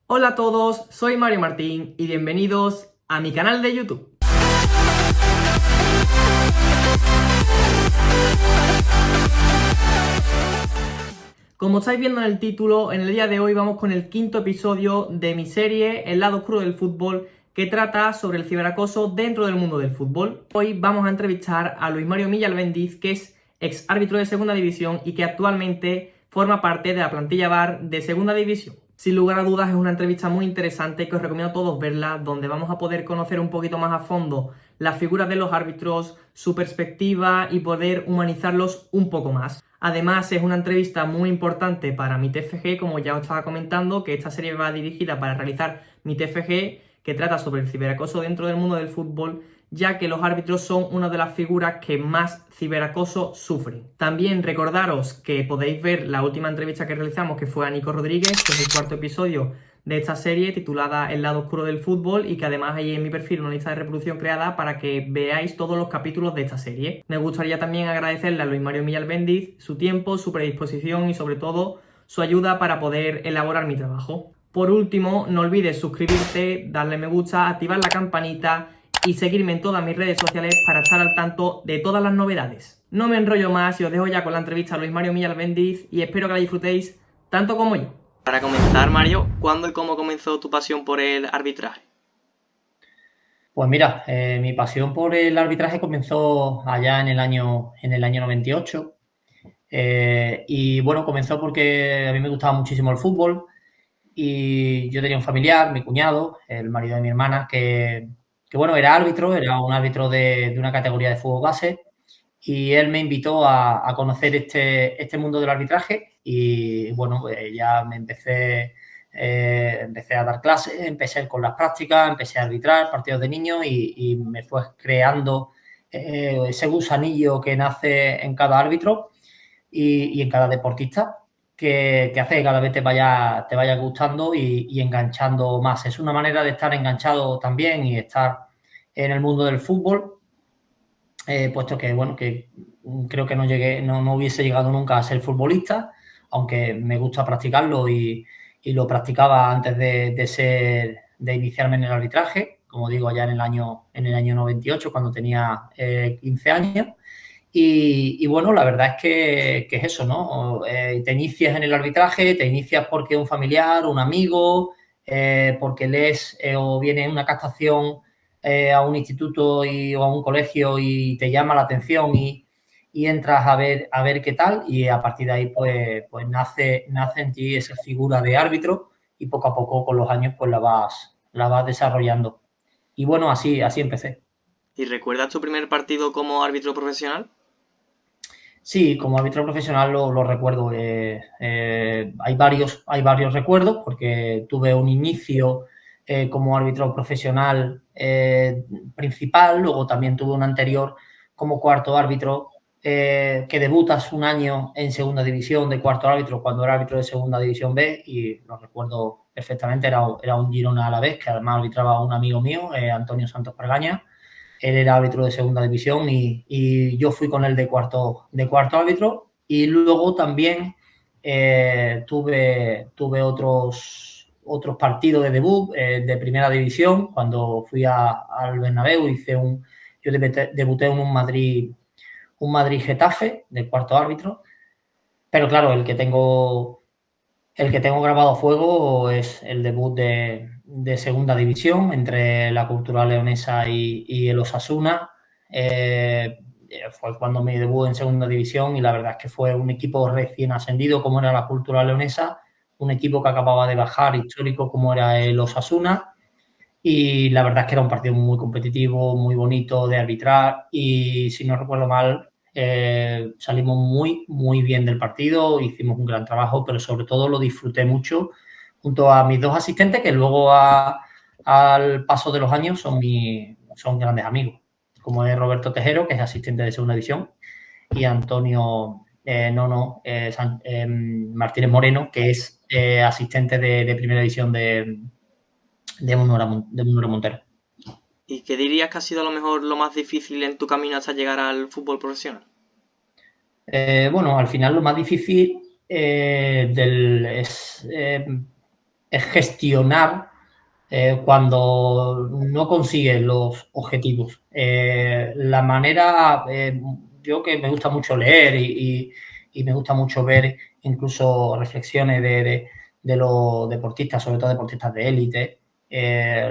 Hola a todos, soy Mario Martín y bienvenidos a mi canal de YouTube. Como estáis viendo en el título, en el día de hoy vamos con el quinto episodio de mi serie El lado oscuro del fútbol, que trata sobre el ciberacoso dentro del mundo del fútbol. Hoy vamos a entrevistar a Luis Mario Millalbendiz, que es ex árbitro de segunda división y que actualmente forma parte de la plantilla VAR de segunda división. Sin lugar a dudas es una entrevista muy interesante que os recomiendo a todos verla, donde vamos a poder conocer un poquito más a fondo las figuras de los árbitros, su perspectiva y poder humanizarlos un poco más. Además es una entrevista muy importante para mi TFG, como ya os estaba comentando, que esta serie va dirigida para realizar mi TFG, que trata sobre el ciberacoso dentro del mundo del fútbol, ya que los árbitros son una de las figuras que más ciberacoso sufren. También recordaros que podéis ver la última entrevista que realizamos, que fue a Nico Rodríguez, que es el cuarto episodio de esta serie titulada El lado oscuro del fútbol, y que además hay en mi perfil una lista de reproducción creada para que veáis todos los capítulos de esta serie. Me gustaría también agradecerle a Luis Mario Millalbendiz su tiempo, su predisposición y sobre todo su ayuda para poder elaborar mi trabajo. Por último, no olvides suscribirte, darle me gusta, activar la campanita y seguirme en todas mis redes sociales para estar al tanto de todas las novedades. No me enrollo más y os dejo ya con la entrevista a Luis Mario Millalbendiz y espero que la disfrutéis tanto como yo. Para comenzar, Mario, ¿cuándo y cómo comenzó tu pasión por el arbitraje? Pues mira, mi pasión por el arbitraje comenzó allá en el año 98. Y bueno, comenzó porque a mí me gustaba muchísimo el fútbol y yo tenía un familiar, mi cuñado, el marido de mi hermana, que bueno, era árbitro, era un árbitro de una categoría de fútbol base, y él me invitó a conocer este mundo del arbitraje y bueno, pues ya empecé a dar clases, empecé con las prácticas, empecé a arbitrar partidos de niños y me fue creando ese gusanillo que nace en cada árbitro y en cada deportista, que hace que cada vez te vaya gustando y enganchando más. Es una manera de estar enganchado también y estar en el mundo del fútbol, puesto que, bueno, que creo que no hubiese llegado nunca a ser futbolista, aunque me gusta practicarlo y lo practicaba antes de iniciarme en el arbitraje, como digo, allá en el año 98, cuando tenía 15 años. Y bueno, la verdad es que es eso, ¿no? Te inicias en el arbitraje, te inicias porque un familiar, un amigo, porque lees o viene una captación a un instituto o a un colegio y te llama la atención y entras a ver qué tal, y a partir de ahí pues nace en ti esa figura de árbitro, y poco a poco con los años pues la vas desarrollando. Y bueno, así empecé. ¿Y recuerdas tu primer partido como árbitro profesional? Sí, como árbitro profesional lo recuerdo. Hay varios recuerdos, porque tuve un inicio como árbitro profesional principal, luego también tuve un anterior como cuarto árbitro, que debutas un año en segunda división de cuarto árbitro cuando era árbitro de segunda división B, y lo recuerdo perfectamente. Era un Girona a la vez, que además arbitraba un amigo mío, Antonio Santos Pargaña. Él era árbitro de segunda división y yo fui con él de cuarto árbitro. Y luego también tuve otros partidos de debut de primera división. Cuando fui al Bernabéu, yo debuté en un Madrid Getafe de cuarto árbitro. Pero claro, el que tengo grabado a fuego es el debut de segunda división entre la Cultural Leonesa y el Osasuna. Fue cuando mi debut en segunda división, y la verdad es que fue un equipo recién ascendido como era la Cultural Leonesa, un equipo que acababa de bajar, histórico, como era el Osasuna. Y la verdad es que era un partido muy competitivo, muy bonito de arbitrar, y si no recuerdo mal, salimos muy, muy bien del partido, hicimos un gran trabajo, pero sobre todo lo disfruté mucho junto a mis dos asistentes, que luego al paso de los años son grandes amigos, como es Roberto Tejero, que es asistente de segunda división, y Antonio Martínez Moreno, que es asistente de primera división de Munera Montero. ¿Y qué dirías que ha sido a lo mejor lo más difícil en tu camino hasta llegar al fútbol profesional? Bueno, al final lo más difícil es gestionar cuando no consigues los objetivos. La manera, yo que me gusta mucho leer y me gusta mucho ver incluso reflexiones de los deportistas, sobre todo deportistas de élite,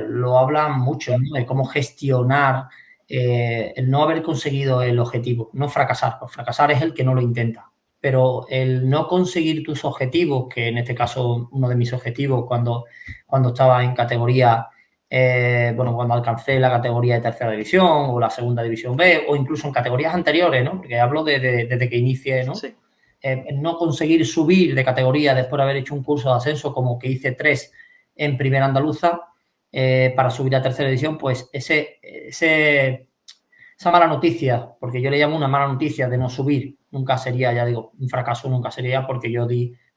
lo hablan mucho, ¿no? De cómo gestionar el no haber conseguido el objetivo, no fracasar, pues fracasar es el que no lo intenta, pero el no conseguir tus objetivos, que en este caso uno de mis objetivos cuando estaba en categoría, bueno, cuando alcancé la categoría de tercera división o la segunda división B o incluso en categorías anteriores, ¿no? Porque hablo desde que inicié, ¿no? Sí. No conseguir subir de categoría después de haber hecho un curso de ascenso como que hice 3 en primera andaluza para subir a tercera división, pues esa mala noticia, porque yo le llamo una mala noticia de no subir, nunca sería, ya digo, un fracaso nunca sería porque yo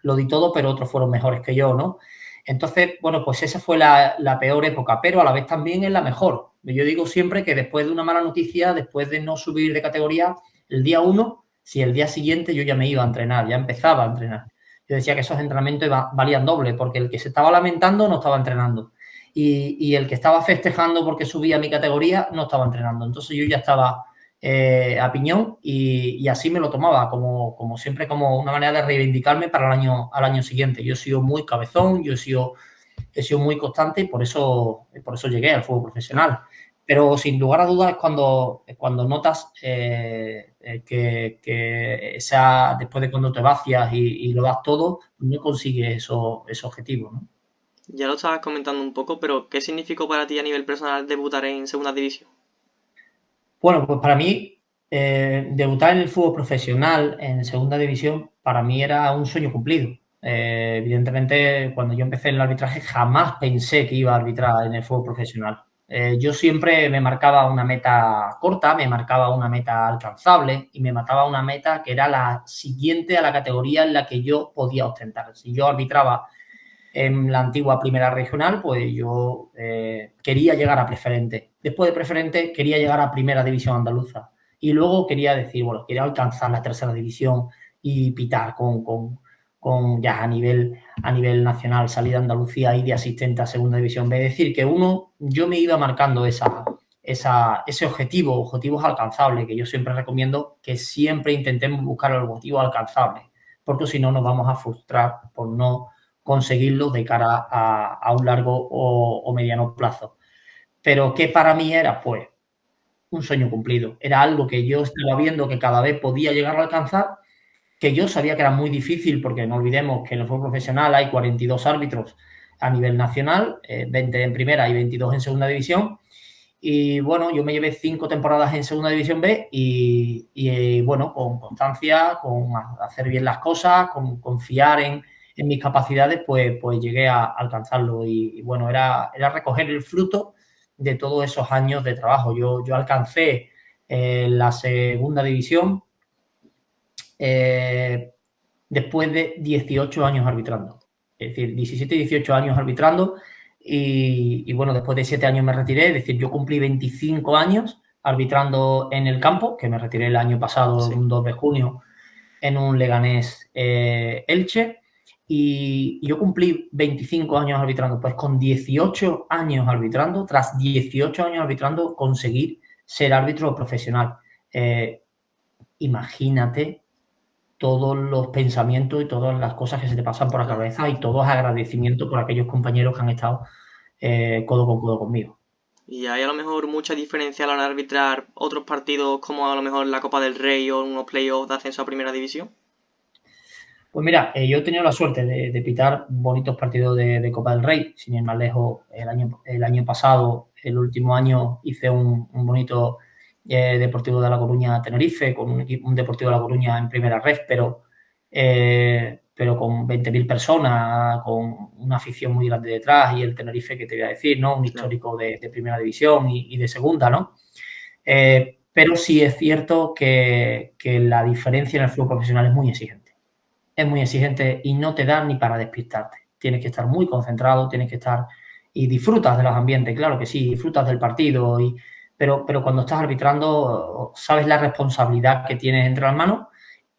lo di todo, pero otros fueron mejores que yo, ¿no? Entonces, bueno, pues esa fue la peor época, pero a la vez también es la mejor. Yo digo siempre que después de una mala noticia, después de no subir de categoría, el día 1, si el día siguiente yo ya me iba a entrenar, ya empezaba a entrenar. Yo decía que esos entrenamientos valían doble, porque el que se estaba lamentando no estaba entrenando. Y el que estaba festejando porque subía mi categoría no estaba entrenando. Entonces yo ya estaba a piñón y así me lo tomaba, como siempre, como una manera de reivindicarme para al año siguiente. Yo he sido muy cabezón, he sido muy constante y por eso llegué al fútbol profesional. Pero sin lugar a dudas es cuando notas que después de cuando te vacias y lo das todo, no consigues esos objetivos, ¿no? Ya lo estabas comentando un poco, pero ¿qué significó para ti a nivel personal debutar en segunda división? Bueno, pues para mí, debutar en el fútbol profesional en segunda división, para mí era un sueño cumplido. Evidentemente, cuando yo empecé en el arbitraje, jamás pensé que iba a arbitrar en el fútbol profesional. Yo siempre me marcaba una meta corta, me marcaba una meta alcanzable y me marcaba una meta que era la siguiente a la categoría en la que yo podía ostentar. Si yo arbitraba en la antigua primera regional, pues yo quería llegar a preferente. Después de preferente quería llegar a primera división andaluza. Y luego quería decir, bueno, quería alcanzar la tercera división y pitar con ya a nivel nacional, salir de Andalucía y de asistente a segunda división B. Es decir, que yo me iba marcando ese objetivos alcanzables, que yo siempre recomiendo que siempre intentemos buscar el objetivo alcanzable, porque si no nos vamos a frustrar por no conseguirlo de cara a un largo o mediano plazo. Pero ¿qué para mí era? Pues un sueño cumplido. Era algo que yo estaba viendo que cada vez podía llegar a alcanzar, que yo sabía que era muy difícil, porque no olvidemos que en el fútbol profesional hay 42 árbitros a nivel nacional, 20 en primera y 22 en segunda división. Y bueno, yo me llevé 5 temporadas en segunda división B y bueno, con constancia, con hacer bien las cosas, con confiar en mis capacidades, pues llegué a alcanzarlo. Y bueno, era recoger el fruto de todos esos años de trabajo. Yo alcancé la segunda división después de 18 años arbitrando. Es decir, 17, 18 años arbitrando y bueno, después de 7 años me retiré. Es decir, yo cumplí 25 años arbitrando en el campo, que me retiré el año pasado, Sí. un 2 de junio, en un Leganés Elche. Y yo cumplí 25 años arbitrando. Pues con 18 años arbitrando, tras 18 años arbitrando, conseguir ser árbitro profesional. Imagínate todos los pensamientos y todas las cosas que se te pasan por la Claro. cabeza y todo es agradecimiento por aquellos compañeros que han estado codo con codo conmigo. ¿Y hay a lo mejor mucha diferencia a la hora de arbitrar otros partidos como a lo mejor la Copa del Rey o unos playoffs de ascenso a primera división? Pues mira, yo he tenido la suerte de pitar bonitos partidos de Copa del Rey, sin ir más lejos, el año pasado, el último año, hice un bonito Deportivo de La Coruña Tenerife, con un Deportivo de La Coruña en primera red, pero con 20.000 personas, con una afición muy grande detrás, y el Tenerife, que te voy a decir, ¿no? Un Claro. histórico de primera división y de segunda, ¿no? Pero sí es cierto que la diferencia en el fútbol profesional es muy exigente. Es muy exigente y no te da ni para despistarte. Tienes que estar muy concentrado, tienes que estar y disfrutas de los ambientes, claro que sí, disfrutas del partido, pero cuando estás arbitrando sabes la responsabilidad que tienes entre las manos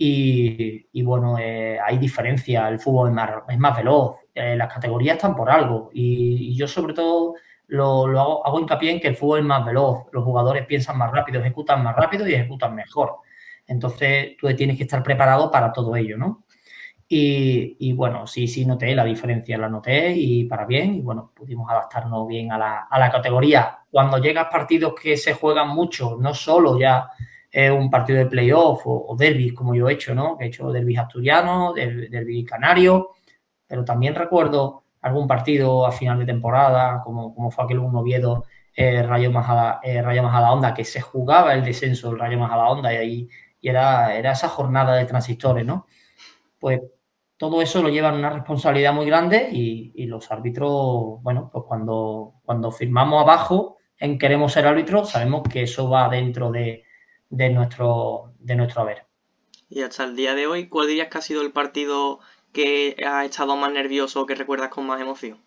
y bueno, hay diferencia, el fútbol es más veloz, las categorías están por algo y yo sobre todo hago hincapié en que el fútbol es más veloz, los jugadores piensan más rápido, ejecutan más rápido y ejecutan mejor. Entonces tú tienes que estar preparado para todo ello, ¿no? Y bueno, sí noté la diferencia, la noté y para bien, y bueno, pudimos adaptarnos bien a la categoría. Cuando llegas partidos que se juegan mucho, no solo ya un partido de playoff o derbis como yo he hecho, ¿no? He hecho derbis asturianos, derbis canarios, pero también recuerdo algún partido a final de temporada, como fue aquel un Oviedo Rayo Majadahonda, que se jugaba el descenso del Rayo Majadahonda y era esa jornada de transistores, ¿no? Pues todo eso lo llevan una responsabilidad muy grande y los árbitros, bueno, pues cuando firmamos abajo en queremos ser árbitros, sabemos que eso va dentro de nuestro haber. Y hasta el día de hoy, ¿cuál dirías que ha sido el partido que ha estado más nervioso o que recuerdas con más emoción?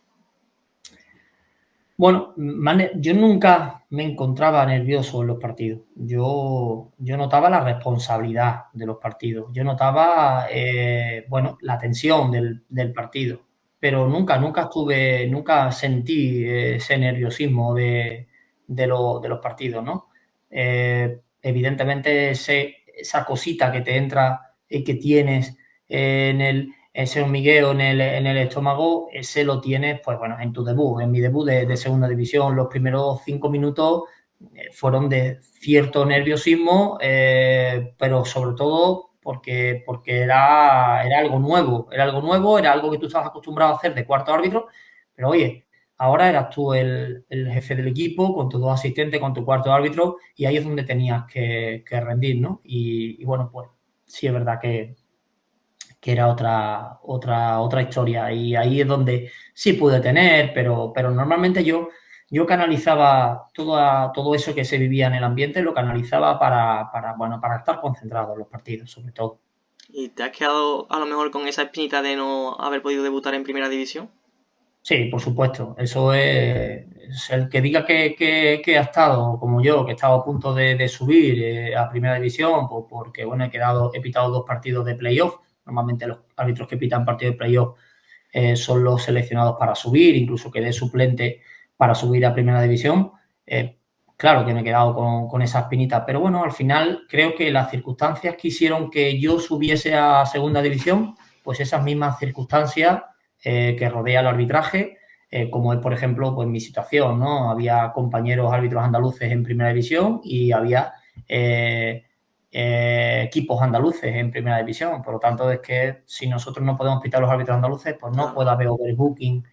Bueno, yo nunca me encontraba nervioso en los partidos. Yo notaba la responsabilidad de los partidos. Yo notaba, bueno, la tensión del partido. Pero nunca sentí ese nerviosismo de los partidos, ¿no? Evidentemente, esa cosita que te entra y que tienes ese hormigueo en el estómago, ese lo tienes, pues bueno, en tu debut, en mi debut de segunda división. Los primeros 5 minutos fueron de cierto nerviosismo, pero sobre todo porque era algo nuevo, era algo que tú estabas acostumbrado a hacer de cuarto árbitro, pero oye, ahora eras tú el jefe del equipo, con tus dos asistentes, con tu cuarto árbitro, y ahí es donde tenías que rendir, ¿no? Y bueno, pues sí es verdad que era otra historia. Y ahí es donde sí pude tener, pero normalmente yo canalizaba todo eso que se vivía en el ambiente, lo canalizaba para estar concentrado en los partidos, sobre todo. ¿Y te has quedado a lo mejor con esa espinita de no haber podido debutar en primera división? Sí, por supuesto. Eso es el que diga que ha estado como yo, que he estado a punto de subir a primera división, pues porque bueno, he pitado 2 partidos de playoff. Normalmente los árbitros que pitan partidos de playoff son los seleccionados para subir, incluso quedé suplente para subir a primera división. Claro que me he quedado con esa espinita, pero bueno, al final creo que las circunstancias que hicieron que yo subiese a segunda división, pues esas mismas circunstancias que rodea el arbitraje, como es, por ejemplo, pues mi situación, ¿no? Había compañeros árbitros andaluces en primera división y había equipos andaluces en primera división. Por lo tanto, es que si nosotros no podemos pitar los árbitros andaluces, pues no puede haber overbooking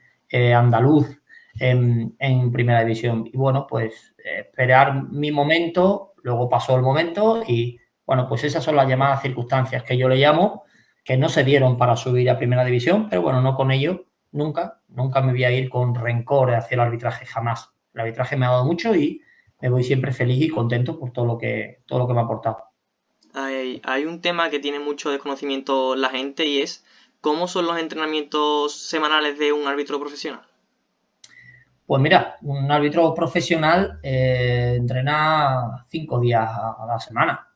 andaluz en primera división. Y bueno, pues esperar mi momento, luego pasó el momento y bueno, pues esas son las llamadas circunstancias que yo le llamo, que no se dieron para subir a primera división, pero bueno, no con ello, nunca me voy a ir con rencor hacia el arbitraje, jamás. El arbitraje me ha dado mucho y me voy siempre feliz y contento por todo lo que me ha aportado. Hay un tema que tiene mucho desconocimiento la gente y es cómo son los entrenamientos semanales de un árbitro profesional. Pues mira, un árbitro profesional entrena 5 días a la semana.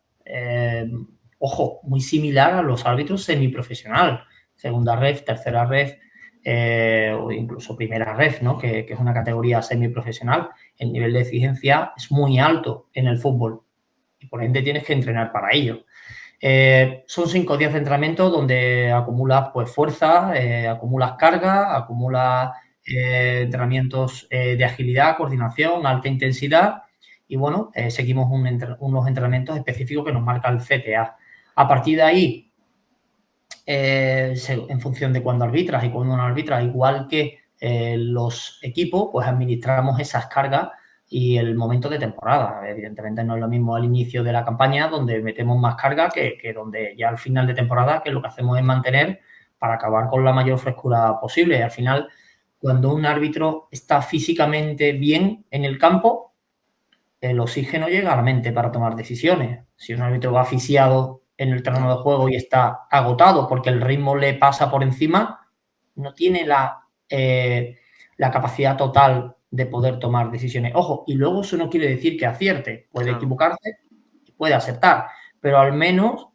Ojo, muy similar a los árbitros semiprofesional. Segunda ref, tercera ref o incluso primera ref, ¿no? Que es una categoría semiprofesional. El nivel de exigencia es muy alto en el fútbol y por ende tienes que entrenar para ello. Son 5 días de entrenamiento donde acumulas pues fuerza, acumulas carga, acumulas entrenamientos de agilidad, coordinación, alta intensidad y bueno, seguimos unos entrenamientos específicos que nos marca el CTA. A partir de ahí, en función de cuándo arbitras y cuándo no arbitras, igual que los equipos, pues administramos esas cargas y el momento de temporada. Evidentemente no es lo mismo al inicio de la campaña, donde metemos más carga, que donde ya al final de temporada, que lo que hacemos es mantener para acabar con la mayor frescura posible. Y al final, cuando un árbitro está físicamente bien en el campo, el oxígeno llega a la mente para tomar decisiones. Si un árbitro va asfixiado en el terreno de juego y está agotado porque el ritmo le pasa por encima, no tiene la capacidad total de poder tomar decisiones. Ojo, y luego eso no quiere decir que acierte, puede Claro. equivocarse y puede acertar, pero al menos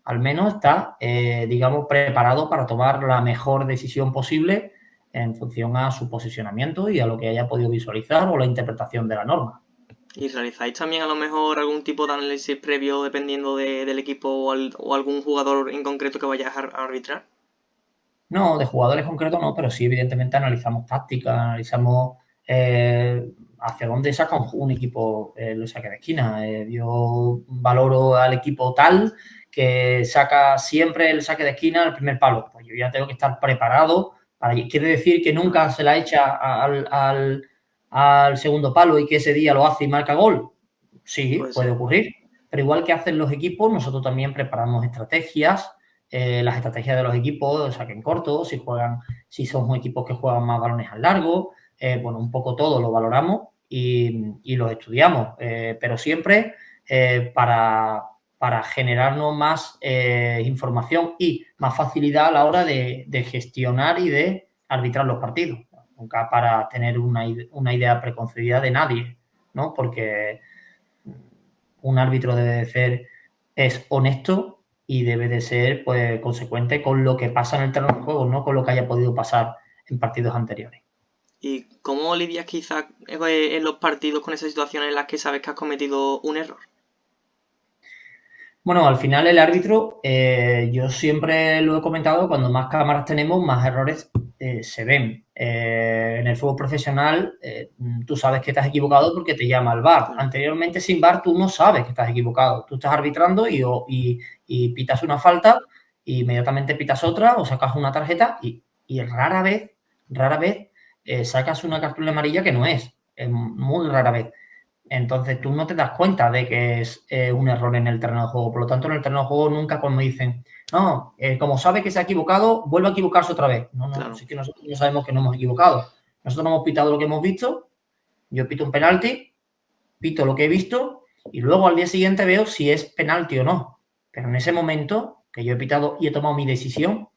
está, digamos, preparado para tomar la mejor decisión posible en función a su posicionamiento y a lo que haya podido visualizar o la interpretación de la norma. ¿Y realizáis también a lo mejor algún tipo de análisis previo dependiendo del equipo o algún jugador en concreto que vayas a arbitrar? No, de jugadores concretos no, pero sí, evidentemente analizamos tácticas, analizamos hacia dónde saca un equipo los saques de esquina. Yo valoro al equipo tal que saca siempre el saque de esquina al primer palo. Pues yo ya tengo que estar preparado. Quiere decir que nunca se la echa al segundo palo y que ese día lo hace y marca gol. Sí, puede ocurrir. Pero igual que hacen los equipos, nosotros también preparamos estrategias. Las estrategias de los equipos, saquen corto, si son equipos que juegan más balones al largo, bueno, un poco todo lo valoramos y lo estudiamos, pero siempre para generarnos más información y más facilidad a la hora de gestionar y de arbitrar los partidos. Nunca para tener una idea preconcebida de nadie, ¿no? Porque un árbitro debe de ser honesto y debe de ser pues consecuente con lo que pasa en el terreno de juego, no con lo que haya podido pasar en partidos anteriores. ¿Y cómo lidias quizás en los partidos con esas situaciones en las que sabes que has cometido un error? Bueno, al final el árbitro, yo siempre lo he comentado, cuando más cámaras tenemos, más errores se ven. En el fútbol profesional, tú sabes que estás equivocado porque te llama el VAR. Anteriormente, sin VAR, tú no sabes que estás equivocado. Tú estás arbitrando y pitas una falta, e inmediatamente pitas otra o sacas una tarjeta y rara vez sacas una cartulina amarilla que no es. Muy rara vez. Entonces tú no te das cuenta de que es un error en el terreno de juego. Por lo tanto, en el terreno de juego nunca cuando dicen, no, como sabe que se ha equivocado, vuelve a equivocarse otra vez. No, Claro. sí que nosotros no sabemos que no hemos equivocado. Nosotros no hemos pitado lo que hemos visto, yo pito un penalti, pito lo que he visto y luego al día siguiente veo si es penalti o no. Pero en ese momento que yo he pitado y he tomado mi decisión,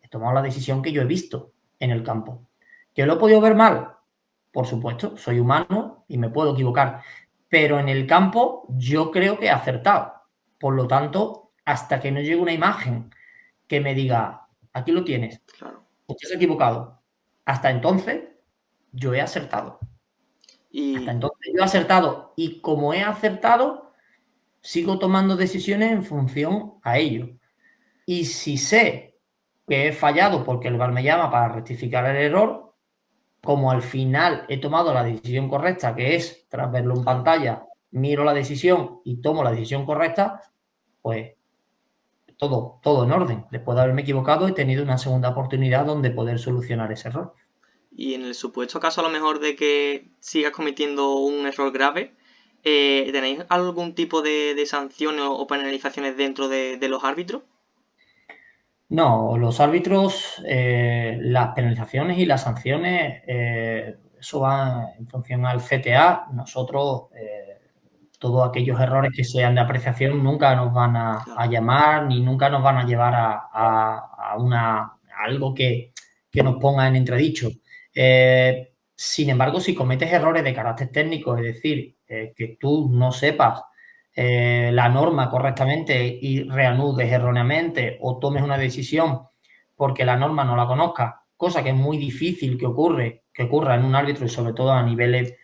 he tomado la decisión que yo he visto en el campo. ¿Que lo he podido ver mal? Por supuesto, soy humano y me puedo equivocar. Pero en el campo yo creo que he acertado. Por lo tanto, hasta que no llegue una imagen que me diga, aquí lo tienes, Claro. usted se ha equivocado. Hasta entonces, yo he acertado. Hasta entonces yo he acertado. Y como he acertado, sigo tomando decisiones en función a ello. Y si sé que he fallado porque el VAR me llama para rectificar el error, como al final he tomado la decisión correcta, que es, tras verlo en pantalla, miro la decisión y tomo la decisión correcta, pues todo en orden. Después de haberme equivocado, he tenido una segunda oportunidad donde poder solucionar ese error. Y en el supuesto caso, a lo mejor, de que sigas cometiendo un error grave, ¿tenéis algún tipo de sanciones o penalizaciones dentro de los árbitros? No, los árbitros, las penalizaciones y las sanciones, eso va en función al CTA. Nosotros, todos aquellos errores que sean de apreciación nunca nos van a llamar ni nunca nos van a llevar a algo que nos ponga en entredicho. Sin embargo, si cometes errores de carácter técnico, es decir, que tú no sepas la norma correctamente y reanudes erróneamente o tomes una decisión porque la norma no la conozcas, cosa que es muy difícil que ocurra en un árbitro y sobre todo a niveles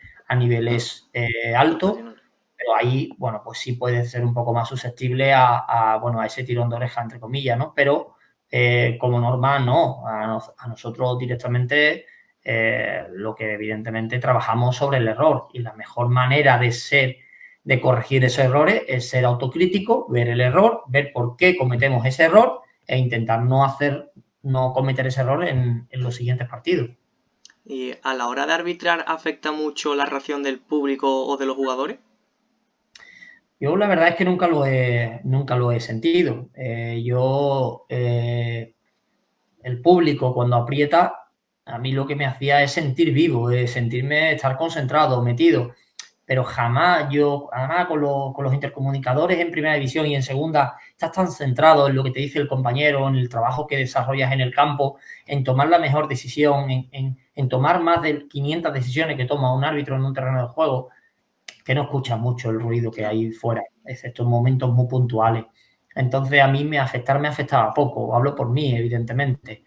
altos, pero ahí, bueno, pues sí puede ser un poco más susceptible a ese tirón de oreja, entre comillas, ¿no? Pero como norma, no. A nosotros directamente lo que evidentemente trabajamos sobre el error y la mejor manera de corregir esos errores es ser autocrítico, ver el error, ver por qué cometemos ese error e intentar no cometer ese error en los siguientes partidos. ¿Y a la hora de arbitrar afecta mucho la reacción del público o de los jugadores? Yo la verdad es que nunca lo he sentido. El público cuando aprieta, a mí lo que me hacía es sentir vivo, estar concentrado, metido. Pero jamás además con los intercomunicadores en primera división y en segunda, estás tan centrado en lo que te dice el compañero, en el trabajo que desarrollas en el campo, en tomar la mejor decisión, en tomar más de 500 decisiones que toma un árbitro en un terreno de juego, que no escuchas mucho el ruido que hay fuera, excepto en momentos muy puntuales. Entonces, a mí me afectaba poco. Hablo por mí, evidentemente.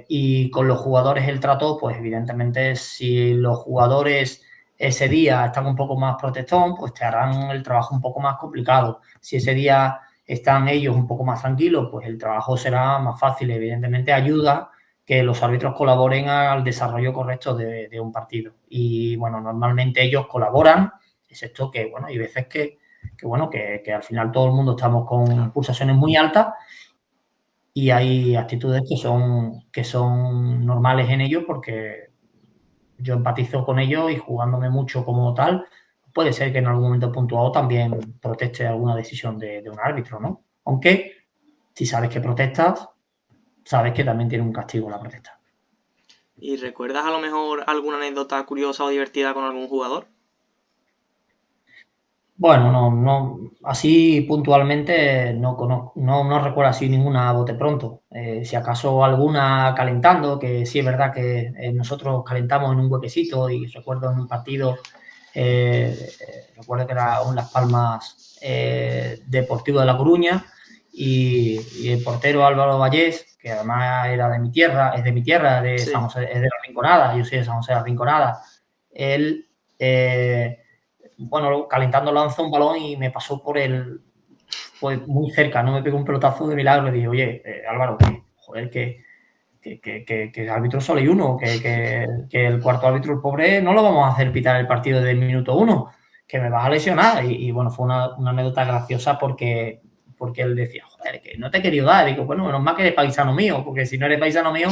Y con los jugadores el trato, pues evidentemente, si los jugadores ese día están un poco más protestón, pues te harán el trabajo un poco más complicado. Si ese día están ellos un poco más tranquilos, pues el trabajo será más fácil. Evidentemente, ayuda que los árbitros colaboren al desarrollo correcto de un partido. Y bueno, normalmente ellos colaboran, excepto que, bueno, hay veces que al final todo el mundo estamos con pulsaciones muy altas y hay actitudes que son normales en ellos, porque yo empatizo con ellos y jugándome mucho como tal, puede ser que en algún momento puntuado también proteste alguna decisión de un árbitro, ¿no? Aunque si sabes que protestas, sabes que también tiene un castigo la protesta. ¿Y recuerdas a lo mejor alguna anécdota curiosa o divertida con algún jugador? Bueno, no, así puntualmente no conozco, no recuerdo así ninguna a bote pronto. Si acaso alguna calentando, que sí es verdad que nosotros calentamos en un huequecito, y recuerdo en un partido, recuerdo que era un Las Palmas Deportivo de La Coruña, y el portero Álvaro Vallés, que además era de mi tierra, de San Sí. José, es de La Rinconada, yo soy de San José de La Rinconada. Él bueno, calentando lanzó un balón y me pasó pues muy cerca, no me pegó un pelotazo de milagro. Le dije, oye, Álvaro, joder, que el árbitro solo hay uno, que el cuarto árbitro, el pobre, no lo vamos a hacer pitar el partido del minuto 1, que me vas a lesionar. Y bueno, fue una anécdota graciosa porque él decía, joder, que no te he querido dar. Y digo, bueno, menos mal que eres paisano mío, porque si no eres paisano mío,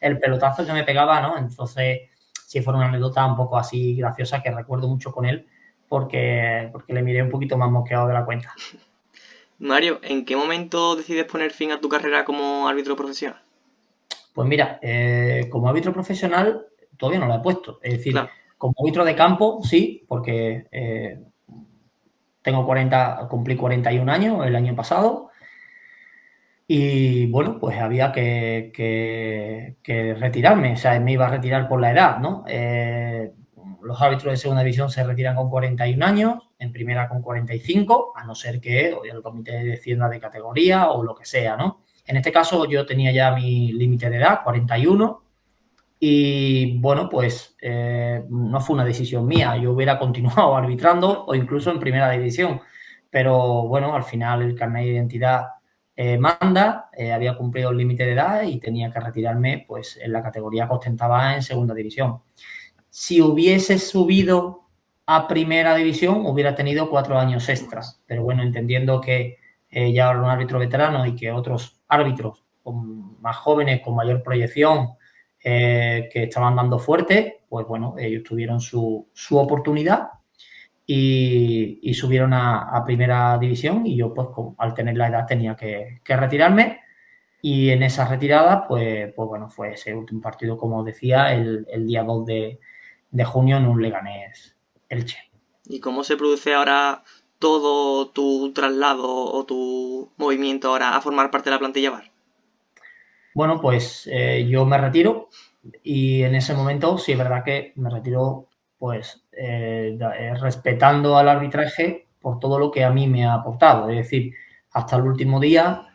el pelotazo que me pegaba, ¿no? Entonces, sí fue una anécdota un poco así graciosa que recuerdo mucho con él, porque le miré un poquito más mosqueado de la cuenta. Mario, ¿en qué momento decides poner fin a tu carrera como árbitro profesional? Pues mira, como árbitro profesional todavía no la he puesto. Es decir, Claro. como árbitro de campo sí, porque cumplí 41 años el año pasado. Y bueno, pues había que retirarme, o sea, me iba a retirar por la edad, ¿no? Los árbitros de segunda división se retiran con 41 años, en primera con 45, a no ser que el comité descienda de categoría o lo que sea, ¿no? En este caso yo tenía ya mi límite de edad, 41, y bueno, pues no fue una decisión mía, yo hubiera continuado arbitrando o incluso en primera división, pero bueno, al final el carnet de identidad manda, había cumplido el límite de edad y tenía que retirarme pues en la categoría que ostentaba en segunda división. Si hubiese subido a primera división hubiera tenido 4 años extra, pero bueno, entendiendo que ya era un árbitro veterano y que otros árbitros más jóvenes, con mayor proyección, que estaban dando fuerte, pues bueno, ellos tuvieron su oportunidad y subieron a primera división, y yo pues al tener la edad tenía que retirarme, y en esa retirada pues bueno, fue ese último partido, como decía, el día 2 de junio en un Leganés Elche. ¿Y cómo se produce ahora todo tu traslado o tu movimiento ahora a formar parte de la plantilla VAR? Bueno, pues yo me retiro, y en ese momento sí es verdad que me retiro pues respetando al arbitraje por todo lo que a mí me ha aportado. Es decir, hasta el último día,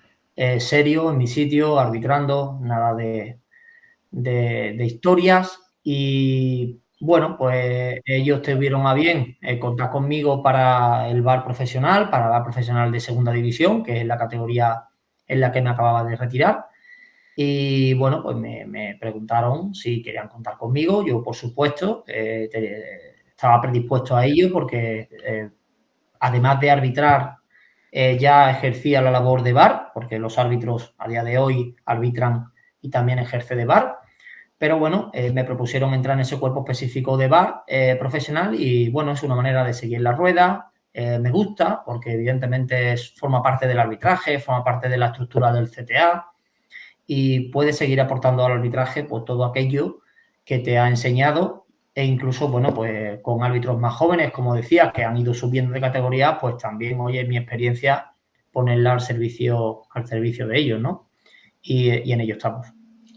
serio, en mi sitio, arbitrando, nada de historias. Y bueno, pues ellos tuvieron a bien contar conmigo para el VAR profesional, para el VAR profesional de segunda división, que es la categoría en la que me acababa de retirar. Y bueno, pues me preguntaron si querían contar conmigo. Yo, por supuesto, estaba predispuesto a ello, porque además de arbitrar, ya ejercía la labor de VAR, porque los árbitros a día de hoy arbitran y también ejerce de VAR. Pero bueno, me propusieron entrar en ese cuerpo específico de VAR profesional, y bueno, es una manera de seguir la rueda. Me gusta porque evidentemente forma parte del arbitraje, forma parte de la estructura del CTA, y puedes seguir aportando al arbitraje pues todo aquello que te ha enseñado, e incluso, bueno, pues con árbitros más jóvenes, como decías, que han ido subiendo de categoría, pues también, oye, mi experiencia, ponerla al servicio de ellos, ¿no? Y en ello estamos.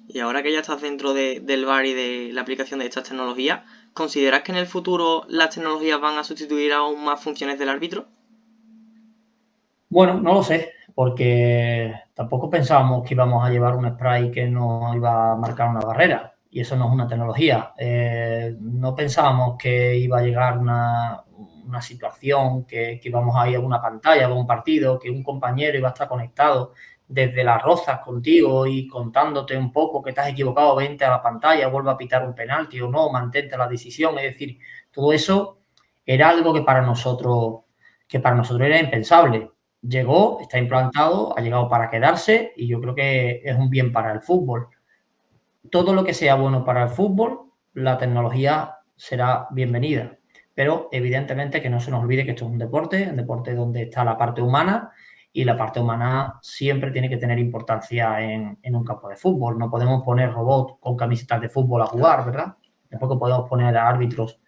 Y ahora que ya estás dentro del VAR y de la aplicación de estas tecnologías, ¿consideras que en el futuro las tecnologías van a sustituir aún más funciones del árbitro? Bueno, no lo sé. porque tampoco pensábamos que íbamos a llevar un spray que nos iba a marcar una barrera, y eso no es una tecnología. No pensábamos que iba a llegar una situación que íbamos a ir a una pantalla de un partido, que un compañero iba a estar conectado desde Las Rozas contigo y contándote un poco que te has equivocado, vente a la pantalla, vuelve a pitar un penalti o no, mantente la decisión. Es decir, todo eso era algo que para nosotros era impensable. Llegó, está implantado, ha llegado para quedarse y yo creo que es un bien para el fútbol. Todo lo que sea bueno para el fútbol, la tecnología será bienvenida. Pero evidentemente que no se nos olvide que esto es un deporte donde está la parte humana, y la parte humana siempre tiene que tener importancia en un campo de fútbol. No podemos poner robots con camisetas de fútbol a jugar, ¿verdad? Tampoco podemos poner a árbitros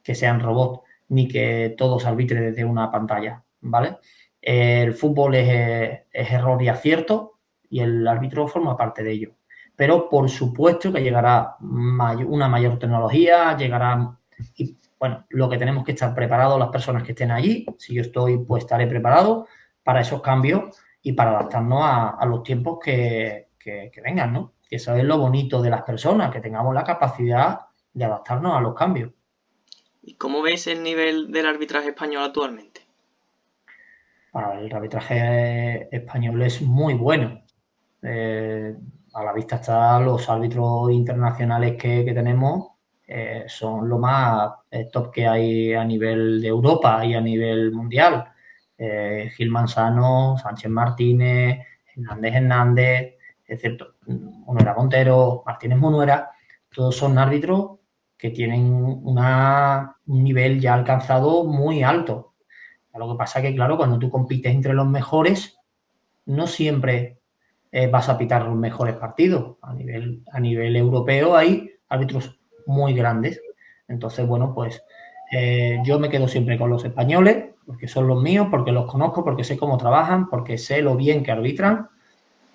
que sean robots, ni que todos arbitren desde una pantalla, ¿vale? El fútbol es error y acierto, y el árbitro forma parte de ello. Pero por supuesto que llegará una mayor tecnología, llegará, y bueno, lo que tenemos que estar preparados las personas que estén allí. Si yo estoy, pues estaré preparado para esos cambios y para adaptarnos a los tiempos que vengan, ¿no? Que eso es lo bonito de las personas, que tengamos la capacidad de adaptarnos a los cambios. ¿Y cómo ves el nivel del arbitraje español actualmente? El arbitraje español es muy bueno. A la vista están los árbitros internacionales que tenemos, son lo más top que hay a nivel de Europa y a nivel mundial. Gil Manzano, Sánchez Martínez, Hernández, es cierto, Munuera Montero, Martínez Munuera, todos son árbitros que tienen un nivel ya alcanzado muy alto. Lo que pasa es que, claro, cuando tú compites entre los mejores, no siempre vas a pitar los mejores partidos. A nivel europeo hay árbitros muy grandes. Entonces, bueno, pues yo me quedo siempre con los españoles, porque son los míos, porque los conozco, porque sé cómo trabajan, porque sé lo bien que arbitran.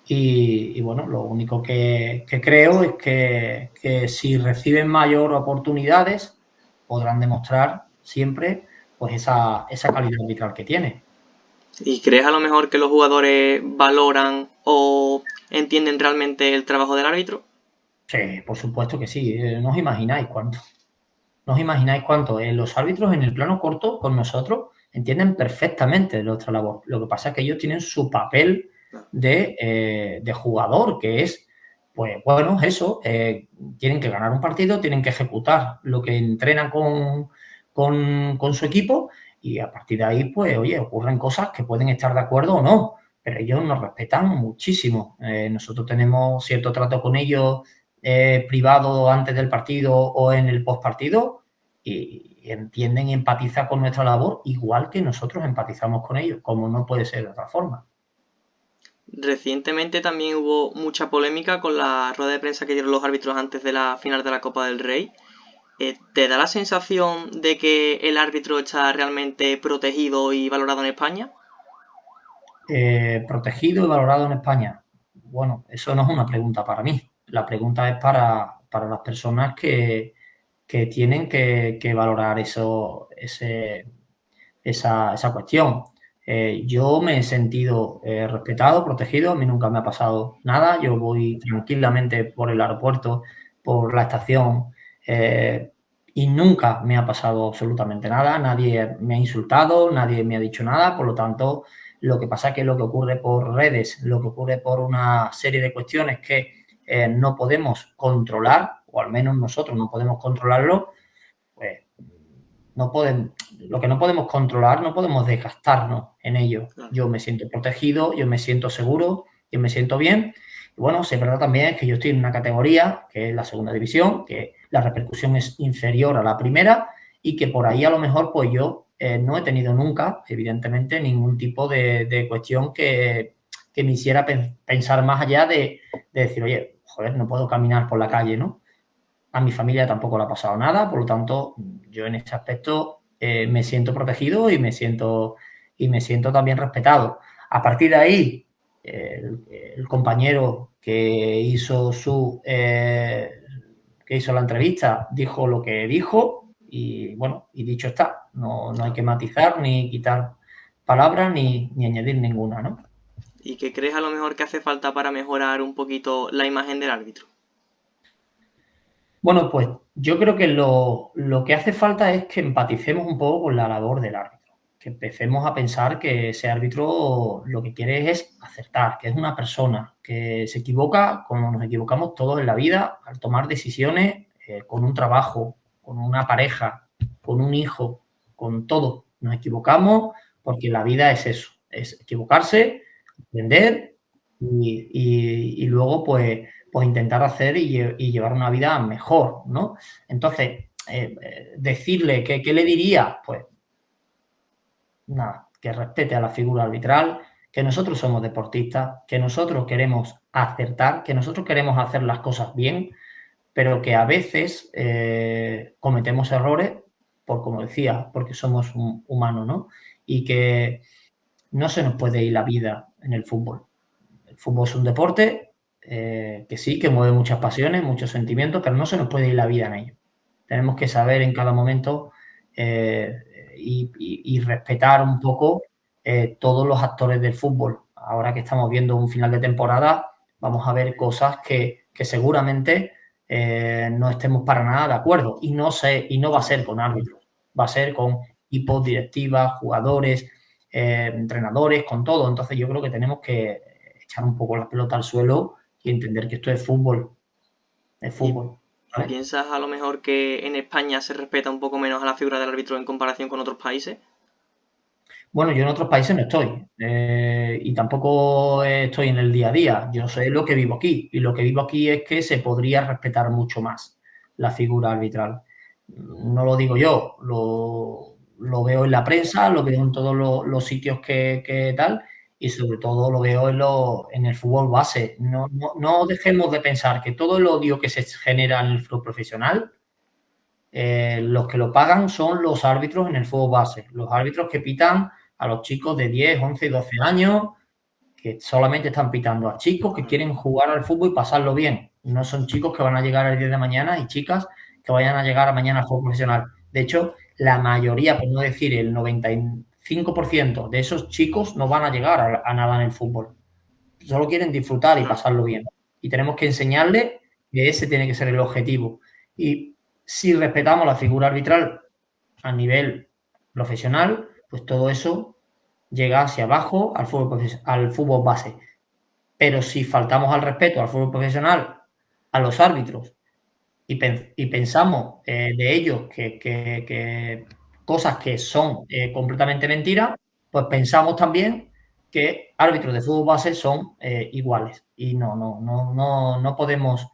Y bueno, lo único que creo es que si reciben mayor oportunidades, podrán demostrar siempre pues esa calidad arbitral que tiene. ¿Y crees a lo mejor que los jugadores valoran o entienden realmente el trabajo del árbitro? Sí, por supuesto que sí. No os imagináis cuánto. No os imagináis cuánto. Los árbitros en el plano corto con nosotros entienden perfectamente nuestra labor. Lo que pasa es que ellos tienen su papel de jugador, que es, pues bueno, eso. Tienen que ganar un partido, tienen que ejecutar lo que entrenan con su equipo, y a partir de ahí, pues, oye, ocurren cosas que pueden estar de acuerdo o no, pero ellos nos respetan muchísimo. Nosotros tenemos cierto trato con ellos privado antes del partido o en el postpartido, y entienden y empatizan con nuestra labor igual que nosotros empatizamos con ellos, como no puede ser de otra forma. Recientemente también hubo mucha polémica con la rueda de prensa que dieron los árbitros antes de la final de la Copa del Rey. ¿Te da la sensación de que el árbitro está realmente protegido y valorado en España? Protegido y valorado en España. Bueno, eso no es una pregunta para mí. La pregunta es para las personas que tienen que valorar esa cuestión. Yo me he sentido respetado, protegido, a mí nunca me ha pasado nada. Yo voy tranquilamente por el aeropuerto, por la estación, y nunca me ha pasado absolutamente nada. Nadie me ha insultado, nadie me ha dicho nada. Por lo tanto, lo que pasa es que lo que ocurre por redes, lo que ocurre por una serie de cuestiones que no podemos controlar, o al menos nosotros no podemos controlarlo, pues no podemos, lo que no podemos controlar, no podemos desgastarnos en ello. Yo me siento protegido, yo me siento seguro, yo me siento bien. Y bueno, es verdad también es que yo estoy en una categoría, que es la segunda división, que la repercusión es inferior a la primera, y que por ahí a lo mejor pues yo no he tenido nunca, evidentemente, ningún tipo de cuestión que me hiciera pensar más allá de decir, oye, joder, no puedo caminar por la calle, ¿no? A mi familia tampoco le ha pasado nada, por lo tanto, yo en este aspecto me siento protegido y me siento también respetado. A partir de ahí, el compañero que hizo la entrevista dijo lo que dijo, y bueno, y dicho está, no hay que matizar ni quitar palabras ni añadir ninguna, ¿no? ¿Y qué crees a lo mejor que hace falta para mejorar un poquito la imagen del árbitro? Bueno, pues yo creo que lo que hace falta es que empaticemos un poco con la labor del árbitro, que empecemos a pensar que ese árbitro lo que quiere es acertar, que es una persona que se equivoca como nos equivocamos todos en la vida al tomar decisiones con un trabajo, con una pareja, con un hijo, con todo. Nos equivocamos porque la vida es eso, es equivocarse, aprender y luego pues intentar hacer y llevar una vida mejor, ¿no? Entonces, decirle que, ¿qué le diría? Pues nada, que respete a la figura arbitral, que nosotros somos deportistas, que nosotros queremos acertar, que nosotros queremos hacer las cosas bien, pero que a veces cometemos errores por, como decía, porque somos humanos, ¿no? Y que no se nos puede ir la vida en el fútbol. El fútbol es un deporte que sí, que mueve muchas pasiones, muchos sentimientos, pero no se nos puede ir la vida en ello. Tenemos que saber en cada momento y respetar un poco todos los actores del fútbol. Ahora que estamos viendo un final de temporada, vamos a ver cosas que seguramente no estemos para nada de acuerdo. Y no va a ser con árbitros, va a ser con equipos, directivas, jugadores, entrenadores, con todo. Entonces yo creo que tenemos que echar un poco la pelota al suelo y entender que esto es ¿Y, fútbol, y ¿vale? piensas a lo mejor que en España se respeta un poco menos a la figura del árbitro en comparación con otros países? Bueno, yo en otros países no estoy y tampoco estoy en el día a día. Yo sé lo que vivo aquí y lo que vivo aquí es que se podría respetar mucho más la figura arbitral. No lo digo yo, lo veo en la prensa, lo veo en todos los sitios que tal y sobre todo lo veo en el fútbol base. No dejemos de pensar que todo el odio que se genera en el fútbol profesional los que lo pagan son los árbitros en el fútbol base, los árbitros que pitan a los chicos de 10, 11 y 12 años, que solamente están pitando a chicos que quieren jugar al fútbol y pasarlo bien. No son chicos que van a llegar al día de mañana y chicas que vayan a llegar a mañana al fútbol profesional. De hecho, la mayoría, por no decir el 95% de esos chicos no van a llegar a nada en el fútbol. Solo quieren disfrutar y Mm. pasarlo bien. Y tenemos que enseñarles que ese tiene que ser el objetivo. Y si respetamos la figura arbitral a nivel profesional, pues todo eso llega hacia abajo al fútbol base. Pero si faltamos al respeto al fútbol profesional, a los árbitros, y pensamos de ellos que cosas que son completamente mentiras, pues pensamos también que árbitros de fútbol base son iguales. Y no podemos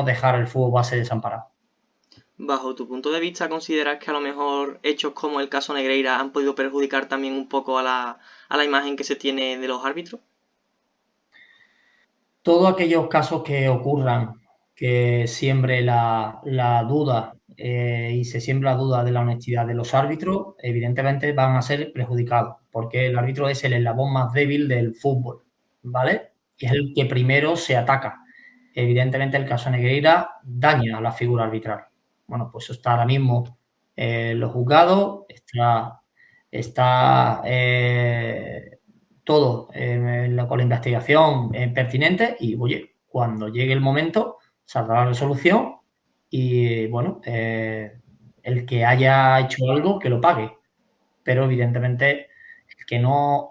dejar el fútbol base desamparado. Bajo tu punto de vista, ¿consideras que a lo mejor hechos como el caso Negreira han podido perjudicar también un poco a la imagen que se tiene de los árbitros? Todos aquellos casos que ocurran que siembre la duda y se siembra la duda de la honestidad de los árbitros, evidentemente van a ser perjudicados, porque el árbitro es el eslabón más débil del fútbol, ¿vale? Y es el que primero se ataca. Evidentemente el caso Negreira daña a la figura arbitral. Bueno, pues eso está ahora mismo en los juzgados, está todo con la investigación pertinente y, oye, cuando llegue el momento saldrá la resolución y, bueno, el que haya hecho algo que lo pague. Pero, evidentemente,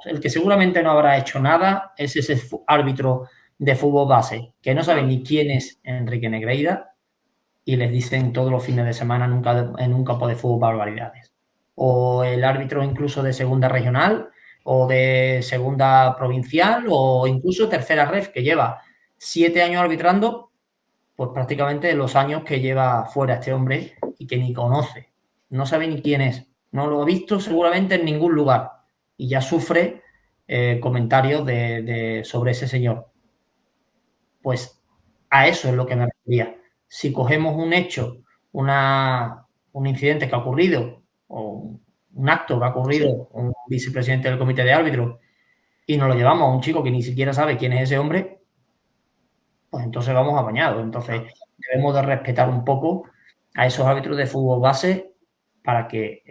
el que seguramente no habrá hecho nada es ese árbitro de fútbol base que no sabe Claro. ni quién es Enrique Negreira y les dicen todos los fines de semana en un campo de fútbol barbaridades. O el árbitro incluso de segunda regional o de segunda provincial o incluso tercera ref que lleva 7 años arbitrando, pues prácticamente los años que lleva fuera este hombre y que ni conoce, no sabe ni quién es, no lo ha visto seguramente en ningún lugar y ya sufre comentarios sobre ese señor. Pues a eso es lo que me refería. Si cogemos un hecho, un incidente que ha ocurrido, o un acto que ha Sí. ocurrido, un vicepresidente del comité de árbitros, y nos lo llevamos a un chico que ni siquiera sabe quién es ese hombre, pues entonces vamos apañados. Claro. Entonces debemos de respetar un poco a esos árbitros de fútbol base para que,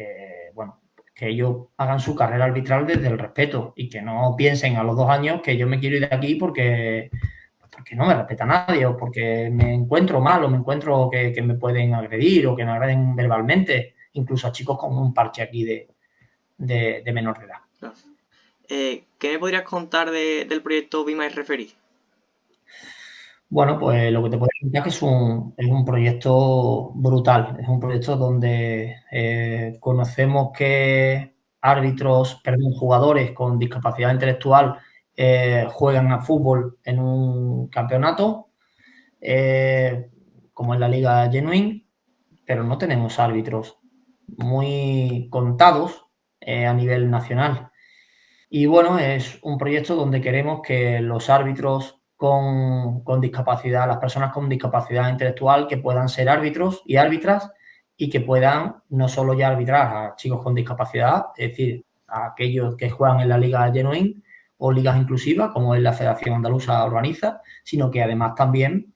bueno, que ellos hagan su carrera arbitral desde el respeto y que no piensen a los 2 años que yo me quiero ir de aquí porque no me respeta nadie o porque me encuentro mal o me encuentro que me pueden agredir o que me agreden verbalmente, incluso a chicos con un parche aquí de menor de edad. Claro. ¿Qué me podrías contar del proyecto Be My Referee? Bueno, pues lo que te puedo decir es que es un proyecto brutal, es un proyecto donde conocemos que jugadores con discapacidad intelectual juegan a fútbol en un campeonato, como en la Liga Genuine, pero no tenemos árbitros muy contados a nivel nacional. Y bueno, es un proyecto donde queremos que los árbitros con discapacidad, las personas con discapacidad intelectual, que puedan ser árbitros y árbitras y que puedan no solo ya arbitrar a chicos con discapacidad, es decir, a aquellos que juegan en la Liga Genuine o ligas inclusivas, como es la Federación Andaluza organiza, sino que además también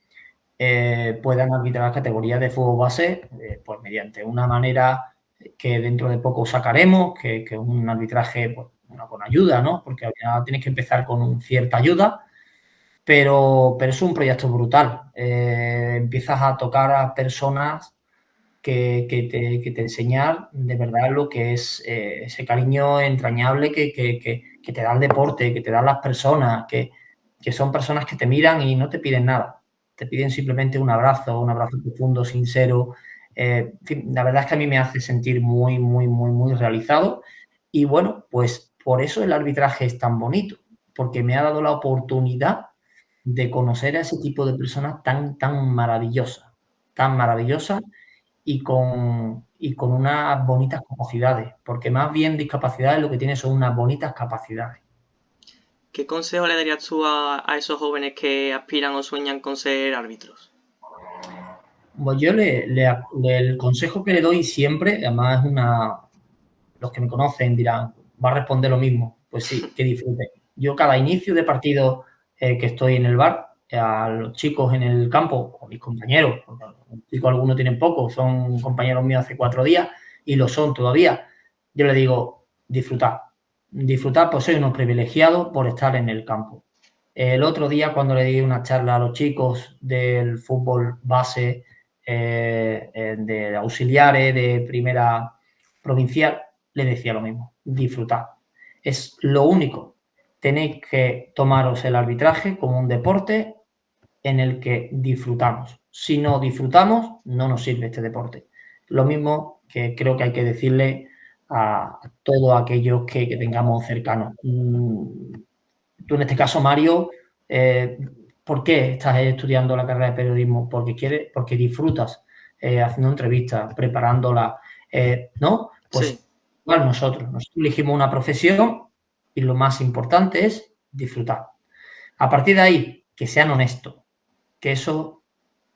puedan arbitrar categorías de fútbol base pues mediante una manera que dentro de poco sacaremos, que es un arbitraje pues, con ayuda, ¿no? Porque al final tienes que empezar con cierta ayuda, pero es un proyecto brutal. Empiezas a tocar a personas que te enseñan de verdad lo que es ese cariño entrañable que te da el deporte, que te dan las personas, que son personas que te miran y no te piden nada. Te piden simplemente un abrazo profundo, sincero. En fin, la verdad es que a mí me hace sentir muy, muy, muy, muy realizado. Y bueno, pues por eso el arbitraje es tan bonito, porque me ha dado la oportunidad de conocer a ese tipo de personas tan maravillosas y con unas bonitas capacidades, porque más bien discapacidades lo que tienen son unas bonitas capacidades. ¿Qué consejo le darías tú a esos jóvenes que aspiran o sueñan con ser árbitros? Pues yo el consejo que le doy siempre, además los que me conocen dirán, va a responder lo mismo. Pues sí, que disfruten. Yo cada inicio de partido que estoy en el bar, a los chicos en el campo, o mis compañeros, porque los chicos algunos tienen poco, son compañeros míos hace 4 días y lo son todavía, yo les digo, disfrutad. Disfrutad, pues soy unos privilegiados por estar en el campo. El otro día cuando le di una charla a los chicos del fútbol base, de auxiliares, de primera provincial, le decía lo mismo, disfrutad. Es lo único. Tenéis que tomaros el arbitraje como un deporte en el que disfrutamos. Si no disfrutamos, no nos sirve este deporte. Lo mismo que creo que hay que decirle a todos aquellos que tengamos cercanos. Tú en este caso, Mario, ¿por qué estás estudiando la carrera de periodismo? Porque disfrutas haciendo entrevistas, preparándolas, ¿no? Pues Sí. igual nosotros elegimos una profesión y lo más importante es disfrutar. A partir de ahí, que sean honestos, que eso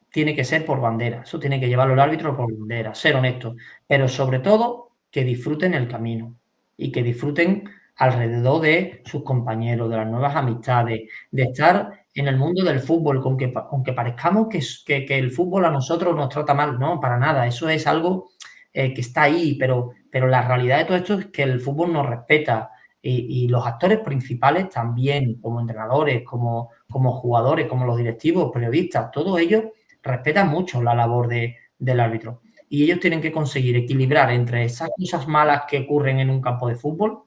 tiene que ser por bandera, eso tiene que llevarlo el árbitro por bandera, ser honesto, pero sobre todo que disfruten el camino y que disfruten alrededor de sus compañeros, de las nuevas amistades, de estar en el mundo del fútbol, aunque parezcamos que el fútbol a nosotros nos trata mal, no, para nada, eso es algo que está ahí, pero la realidad de todo esto es que el fútbol nos respeta y los actores principales también, como entrenadores, como jugadores, como los directivos, periodistas, todos ellos respetan mucho la labor del árbitro. Y ellos tienen que conseguir equilibrar entre esas cosas malas que ocurren en un campo de fútbol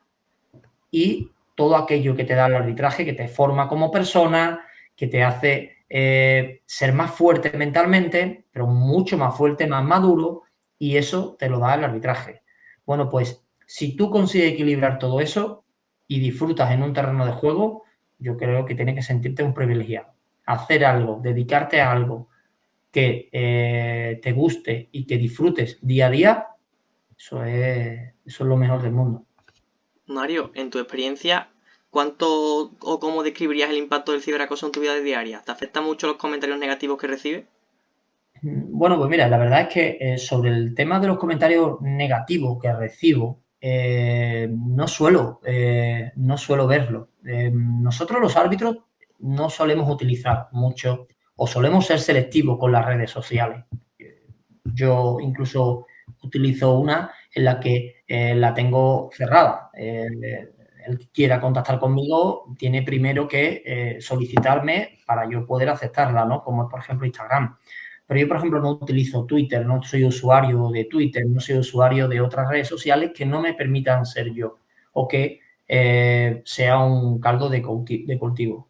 y todo aquello que te da el arbitraje, que te forma como persona, que te hace ser más fuerte mentalmente, pero mucho más fuerte, más maduro, y eso te lo da el arbitraje. Bueno, pues si tú consigues equilibrar todo eso y disfrutas en un terreno de juego, yo creo que tienes que sentirte un privilegiado. Hacer algo, dedicarte a algo que te guste y que disfrutes día a día, eso es lo mejor del mundo. Mario, en tu experiencia, ¿cuánto o cómo describirías el impacto del ciberacoso en tu vida diaria? ¿Te afectan mucho los comentarios negativos que recibes? Bueno, pues mira, la verdad es que sobre el tema de los comentarios negativos que recibo, no suelo verlo. Nosotros los árbitros no solemos utilizar mucho o solemos ser selectivos con las redes sociales. Yo incluso utilizo una en la que la tengo cerrada. El que quiera contactar conmigo tiene primero que solicitarme para yo poder aceptarla, ¿no? Como por ejemplo Instagram. Pero yo, por ejemplo, no utilizo Twitter, no soy usuario de Twitter, no soy usuario de otras redes sociales que no me permitan ser yo o que sea un caldo de cultivo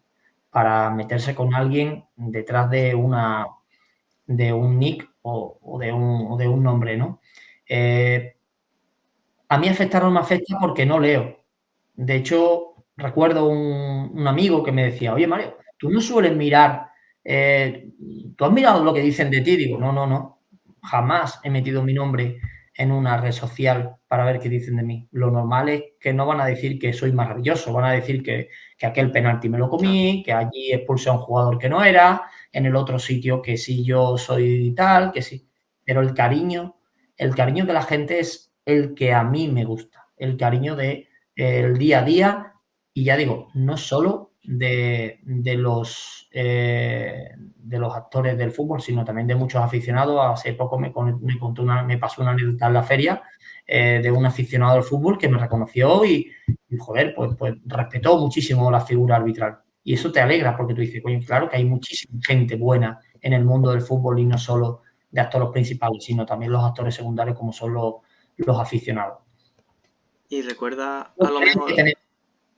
para meterse con alguien detrás de un nick o de un nombre, ¿no? A mí afectar no me afecta porque no leo. De hecho, recuerdo un amigo que me decía, oye, Mario, tú no sueles mirar, ¿tú has mirado lo que dicen de ti? Digo, no, no, no, jamás he metido mi nombre en una red social para ver qué dicen de mí. Lo normal es que no van a decir que soy maravilloso, van a decir que aquel penalti me lo comí, que allí expulsé a un jugador que no era, en el otro sitio que sí yo soy tal, que sí. Pero el cariño de la gente es el que a mí me gusta, el cariño de el día a día y ya digo, no solo de los actores del fútbol, sino también de muchos aficionados. Hace poco me pasó una anécdota en la feria de un aficionado al fútbol que me reconoció y joder, pues respetó muchísimo la figura arbitral. Y eso te alegra porque tú dices, coño, claro que hay muchísima gente buena en el mundo del fútbol y no solo de actores principales, sino también los actores secundarios como son los aficionados. Y recuerda Yo a lo creo que mejor... tenemos,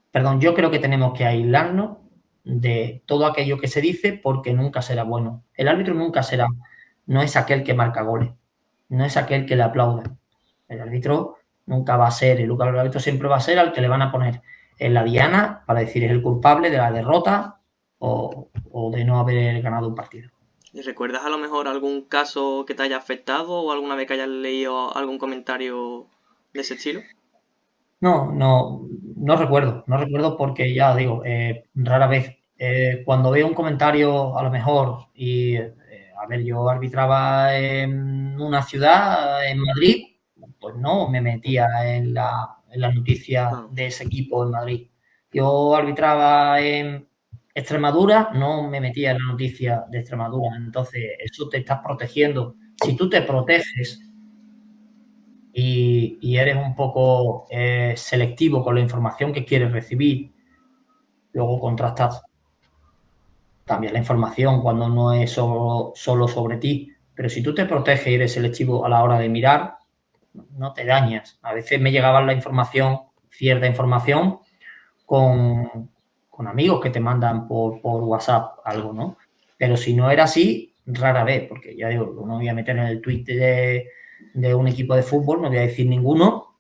perdón, yo creo que tenemos que aislarnos de todo aquello que se dice porque nunca será bueno. El árbitro nunca será, no es aquel que marca goles, no es aquel que le aplaude. El árbitro nunca va a ser, el árbitro siempre va a ser al que le van a poner en la diana para decir es el culpable de la derrota o de no haber ganado un partido. ¿Y recuerdas a lo mejor algún caso que te haya afectado o alguna vez que hayas leído algún comentario de ese estilo? No, no, no recuerdo porque ya digo, rara vez. Cuando veo un comentario, a lo mejor, y a ver, yo arbitraba en una ciudad, en Madrid, pues no me metía en la noticia Claro. de ese equipo en Madrid. Yo arbitraba en Extremadura, no me metía en la noticia de Extremadura. Entonces, eso te estás protegiendo. Si tú te proteges y eres un poco selectivo con la información que quieres recibir, luego contrastas también la información cuando no es solo sobre ti. Pero si tú te proteges y eres selectivo a la hora de mirar, no te dañas. A veces me llegaba la información, cierta información, con amigos que te mandan por WhatsApp algo, ¿no? Pero si no era así, rara vez, porque ya digo, no me voy a meter en el tweet de un equipo de fútbol, no voy a decir ninguno,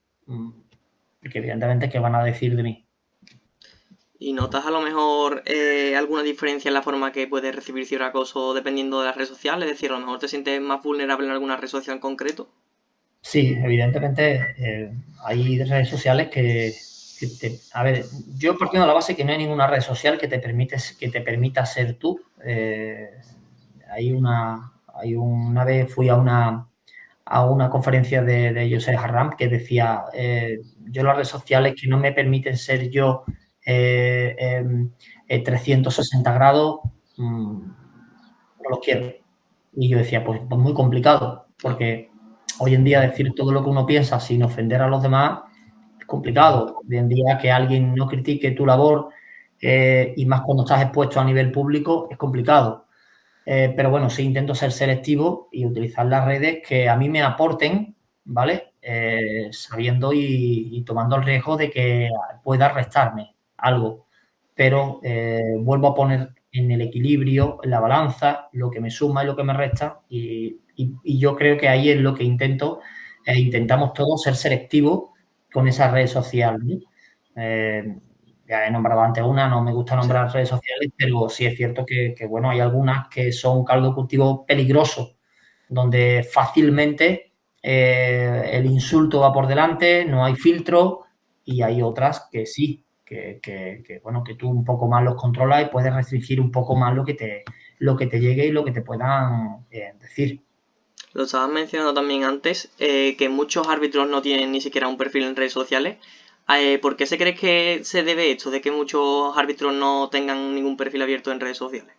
porque evidentemente, ¿qué van a decir de mí? ¿Y notas a lo mejor alguna diferencia en la forma que puedes recibir ciberacoso dependiendo de las redes sociales? Es decir, a lo mejor te sientes más vulnerable en alguna red social en concreto. Sí, evidentemente hay redes sociales a ver, yo partiendo de la base que no hay ninguna red social que te permita ser tú. Una vez fui a una conferencia de José Harram que decía, yo las redes sociales que no me permiten ser yo 360 grados, no los quiero. Y yo decía, pues muy complicado, Claro. porque hoy en día decir todo lo que uno piensa sin ofender a los demás es complicado. Hoy en día que alguien no critique tu labor y más cuando estás expuesto a nivel público es complicado. Pero bueno, sí intento ser selectivo y utilizar las redes que a mí me aporten, ¿vale? Sabiendo y tomando el riesgo de que pueda restarme algo. Pero vuelvo a poner en el equilibrio, en la balanza, lo que me suma y lo que me resta. Y yo creo que ahí es lo que intentamos todos ser selectivos con esa red social, ¿no? Ya he nombrado antes una, no me gusta Sí. nombrar redes sociales, pero sí es cierto bueno, hay algunas que son caldo de cultivo peligroso, donde fácilmente el insulto va por delante, no hay filtro, y hay otras que sí, bueno, que tú un poco más los controlas y puedes restringir un poco más lo que te llegue y lo que te puedan decir. Lo estabas mencionando también antes, que muchos árbitros no tienen ni siquiera un perfil en redes sociales. ¿Por qué se cree que se debe esto de que muchos árbitros no tengan ningún perfil abierto en redes sociales?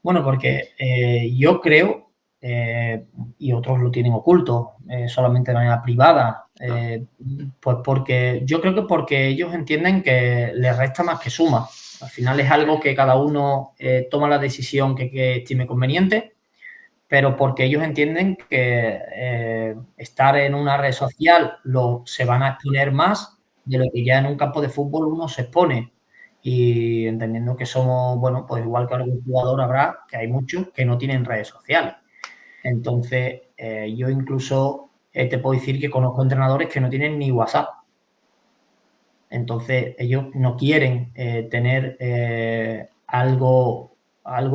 Bueno, porque yo creo, y otros lo tienen oculto, solamente de manera privada, Claro. Pues porque yo creo que porque ellos entienden que les resta más que suma. Al final es algo que cada uno toma la decisión que estime conveniente, pero porque ellos entienden que estar en una red social se van a exponer más de lo que ya en un campo de fútbol uno se expone. Y entendiendo que somos, bueno, pues igual que algún jugador habrá, que hay muchos que no tienen redes sociales. Entonces, yo incluso te puedo decir que conozco entrenadores que no tienen ni WhatsApp. Entonces, ellos no quieren tener algo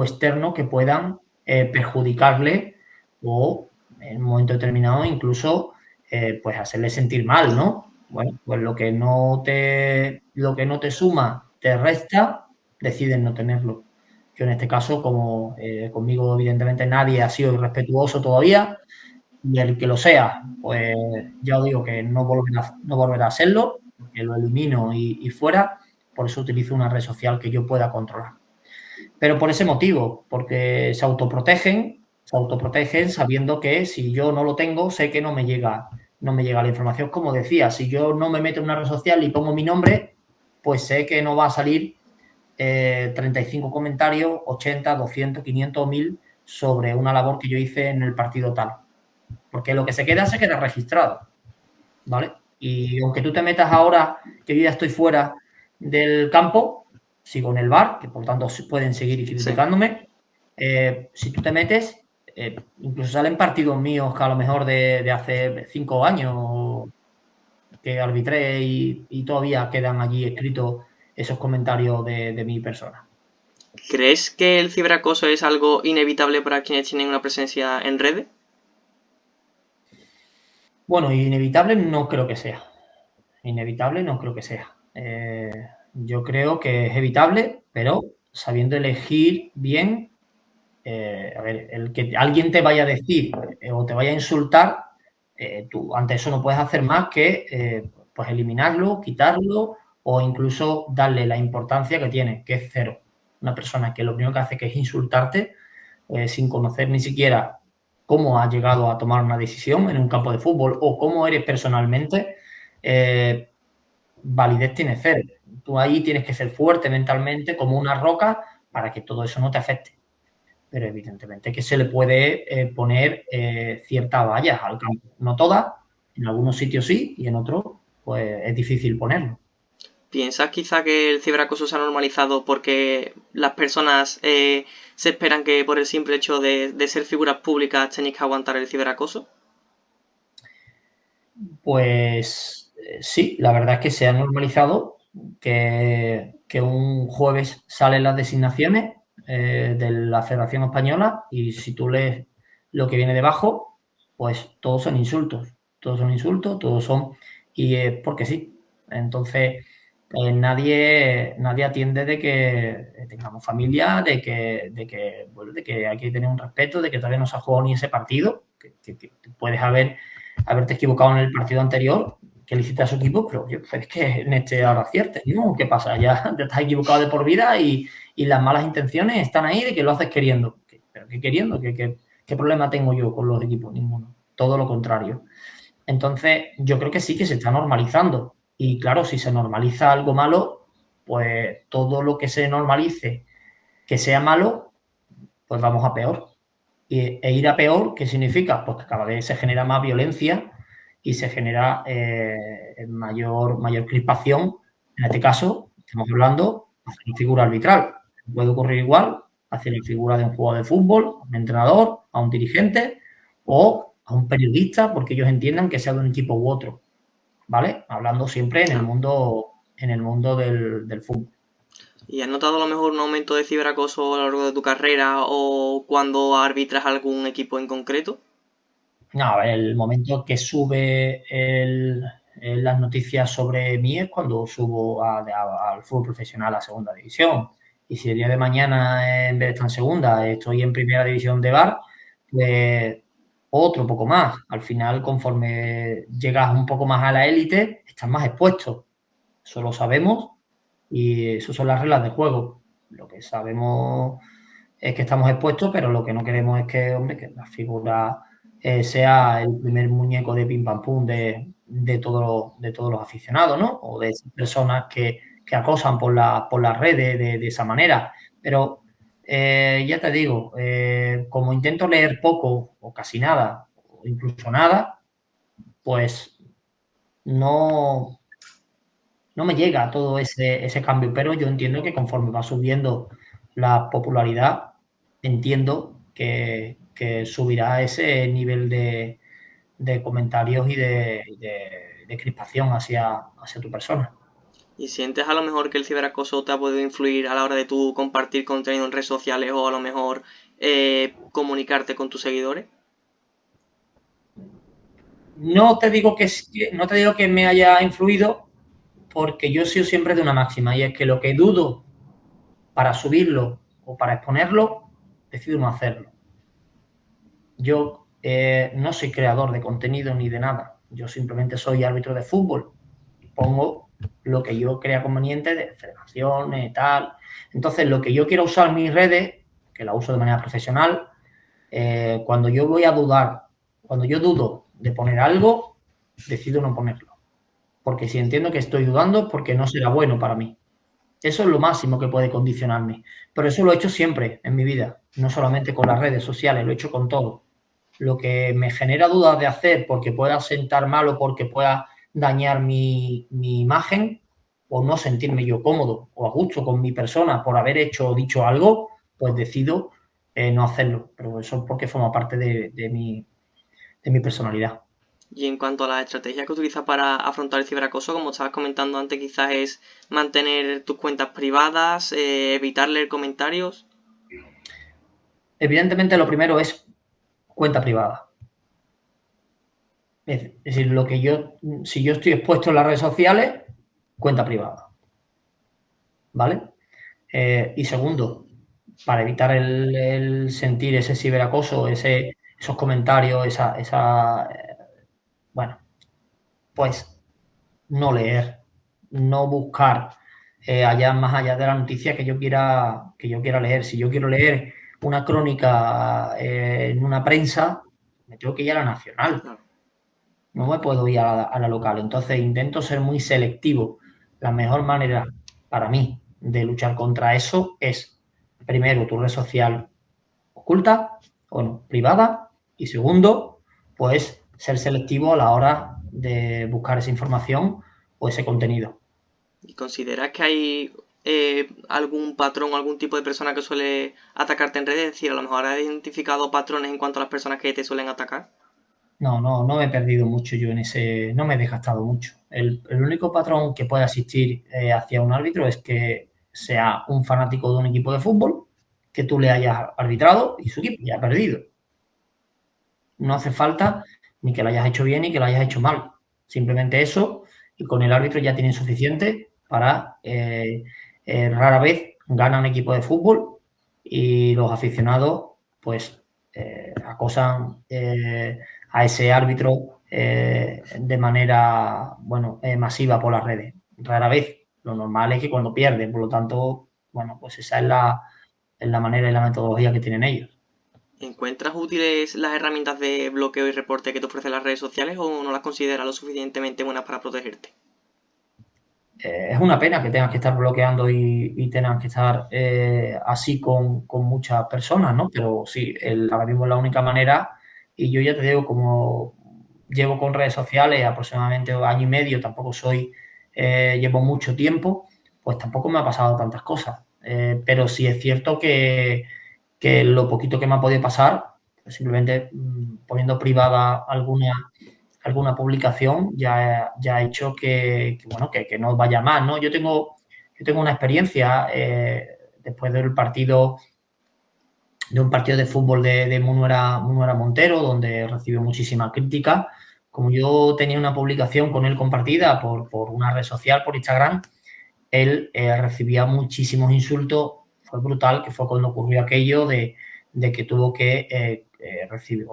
externo que puedan perjudicarle o en un momento determinado incluso pues hacerle sentir mal, ¿no? Bueno, pues lo que no te suma te resta, deciden no tenerlo. Yo en este caso, como conmigo evidentemente nadie ha sido irrespetuoso todavía, y el que lo sea, pues ya os digo que no volverá a serlo, que lo elimino y fuera. Por eso utilizo una red social que yo pueda controlar. Pero por ese motivo, porque se autoprotegen sabiendo que si yo no lo tengo, sé que no me llega la información. Como decía, si yo no me meto en una red social y pongo mi nombre, pues sé que no va a salir 35 comentarios, 80, 200, 500 o 1000 sobre una labor que yo hice en el partido tal. Porque lo que se queda registrado, ¿vale? Y aunque tú te metas ahora, que yo ya estoy fuera del campo, sigo en el bar, que por tanto pueden seguir criticándome. Si tú te metes, incluso salen partidos míos que a lo mejor de hace 5 años que arbitré y todavía quedan allí escritos esos comentarios de mi persona. ¿Crees que el ciberacoso es algo inevitable para quienes tienen una presencia en redes? Bueno, inevitable no creo que sea. Inevitable no creo que sea. Yo creo que es evitable, pero sabiendo elegir bien. A ver, el que alguien te vaya a decir o te vaya a insultar, tú ante eso no puedes hacer más que pues eliminarlo, quitarlo o incluso darle la importancia que tiene, que es cero. Una persona que lo primero que hace que es insultarte sin conocer ni siquiera cómo has llegado a tomar una decisión en un campo de fútbol o cómo eres personalmente, validez tiene cero. Tú ahí tienes que ser fuerte mentalmente como una roca para que todo eso no te afecte. Pero evidentemente que se le puede poner ciertas vallas al campo. No todas, en algunos sitios sí y en otros pues es difícil ponerlo. ¿Piensas quizá que el ciberacoso se ha normalizado porque las personas se esperan que por el simple hecho de ser figuras públicas tenéis que aguantar el ciberacoso? Pues sí, la verdad es que se ha normalizado que un jueves salen las designaciones de la Federación Española y si tú lees lo que viene debajo, pues todos son insultos, todos son, y es porque sí. Entonces, nadie atiende de que tengamos familia, bueno, de que hay que tener un respeto, de que todavía no se ha jugado ni ese partido, que puedes haberte equivocado en el partido anterior, que le hiciste a su equipo, pero oye, pues es que en este ahora aciertes, ¿no? ¿Qué pasa? Ya te estás equivocado de por vida y las malas intenciones están ahí de que lo haces queriendo. ¿Pero qué queriendo? ¿Qué problema tengo yo con los equipos? Ninguno. Todo lo contrario. Entonces, yo creo que sí que se está normalizando. Y claro, si se normaliza algo malo, pues todo lo que se normalice que sea malo, pues vamos a peor. E ir a peor, ¿qué significa? Pues que cada vez se genera más violencia y se genera mayor crispación. En este caso, estamos hablando hacia la figura arbitral. Puede ocurrir igual hacia la figura de un jugador de fútbol, a un entrenador, a un dirigente o a un periodista, porque ellos entiendan que sea de un equipo u otro, ¿vale? Hablando siempre en el mundo del fútbol. ¿Y has notado a lo mejor un aumento de ciberacoso a lo largo de tu carrera o cuando arbitras algún equipo en concreto? No, el momento que sube las noticias sobre mí es cuando subo al fútbol profesional a segunda división. Y si el día de mañana, en vez de estar en segunda, estoy en primera división de bar, pues otro poco más. Al final, conforme llegas un poco más a la élite, estás más expuesto. Eso lo sabemos y eso son las reglas del juego. Lo que sabemos es que estamos expuestos, pero lo que no queremos es que, hombre, que las figuras sea el primer muñeco de pim pam pum de todos los aficionados, ¿no? O de esas personas que acosan por las redes de esa manera. Pero ya te digo, como intento leer poco o casi nada, o incluso nada, pues no, no me llega todo ese cambio. Pero yo entiendo que conforme va subiendo la popularidad, entiendo que subirá ese nivel de comentarios y de crispación hacia tu persona. ¿Y sientes a lo mejor que el ciberacoso te ha podido influir a la hora de tú compartir contenido en redes sociales o a lo mejor comunicarte con tus seguidores? No te digo no te digo que me haya influido, porque yo soy siempre de una máxima, y es que lo que dudo para subirlo o para exponerlo, decido no hacerlo. Yo no soy creador de contenido ni de nada. Yo simplemente soy árbitro de fútbol. Pongo lo que yo crea conveniente de federaciones, tal. Entonces, lo que yo quiero usar en mis redes, que la uso de manera profesional, cuando yo voy a dudar, cuando yo dudo de poner algo, decido no ponerlo. Porque si entiendo que estoy dudando es porque no será bueno para mí. Eso es lo máximo que puede condicionarme. Pero eso lo he hecho siempre en mi vida, no solamente con las redes sociales, lo he hecho con todo. Lo que me genera dudas de hacer porque pueda sentar mal o porque pueda dañar mi imagen, o no sentirme yo cómodo o a gusto con mi persona por haber hecho o dicho algo, pues decido no hacerlo. Pero eso es porque forma parte de mi personalidad. Y en cuanto a la estrategia que utilizas para afrontar el ciberacoso, como estabas comentando antes, quizás es mantener tus cuentas privadas, evitar leer comentarios. Evidentemente, lo primero es cuenta privada. Es decir, si yo estoy expuesto en las redes sociales, cuenta privada. ¿Vale? Y segundo, para evitar el sentir ese ciberacoso, esos comentarios, bueno, pues no leer, no buscar más allá de la noticia que yo quiera leer. Si yo quiero leer una crónica en una prensa, me tengo que ir a la nacional. Claro. No me puedo ir a la local. Entonces intento ser muy selectivo. La mejor manera para mí de luchar contra eso es, primero, tu red social oculta, bueno, privada, y segundo, pues ser selectivo a la hora de buscar esa información o ese contenido. ¿Y consideras que hay algún patrón o algún tipo de persona que suele atacarte en redes? Es decir, a lo mejor has identificado patrones en cuanto a las personas que te suelen atacar. No me he perdido mucho yo no me he desgastado mucho. El único patrón que puede existir hacia un árbitro es que sea un fanático de un equipo de fútbol, que tú le hayas arbitrado y su equipo ya ha perdido. No hace falta ni que lo hayas hecho bien ni que lo hayas hecho mal. Simplemente eso, y con el árbitro ya tienen suficiente para rara vez gana un equipo de fútbol y los aficionados pues acosan a ese árbitro de manera masiva por las redes. Rara vez. Lo normal es que cuando pierden, por lo tanto, bueno, pues esa es la manera y la metodología que tienen ellos. ¿Encuentras útiles las herramientas de bloqueo y reporte que te ofrecen las redes sociales o no las consideras lo suficientemente buenas para protegerte? Es una pena que tengas que estar bloqueando y tengas que estar así con muchas personas, ¿no? Pero sí, ahora mismo es la única manera, y yo ya te digo, como llevo con redes sociales aproximadamente año y medio, tampoco llevo mucho tiempo, pues tampoco me ha pasado tantas cosas. Pero sí es cierto que lo poquito que me ha podido pasar, pues simplemente poniendo privada alguna publicación ya ha hecho que no vaya más, ¿no? Yo tengo una experiencia después de un partido de fútbol de Munuera Montero, donde recibió muchísima crítica. Como yo tenía una publicación con él compartida por una red social, por Instagram, él recibía muchísimos insultos. Fue brutal, que fue cuando ocurrió aquello de que tuvo que recibir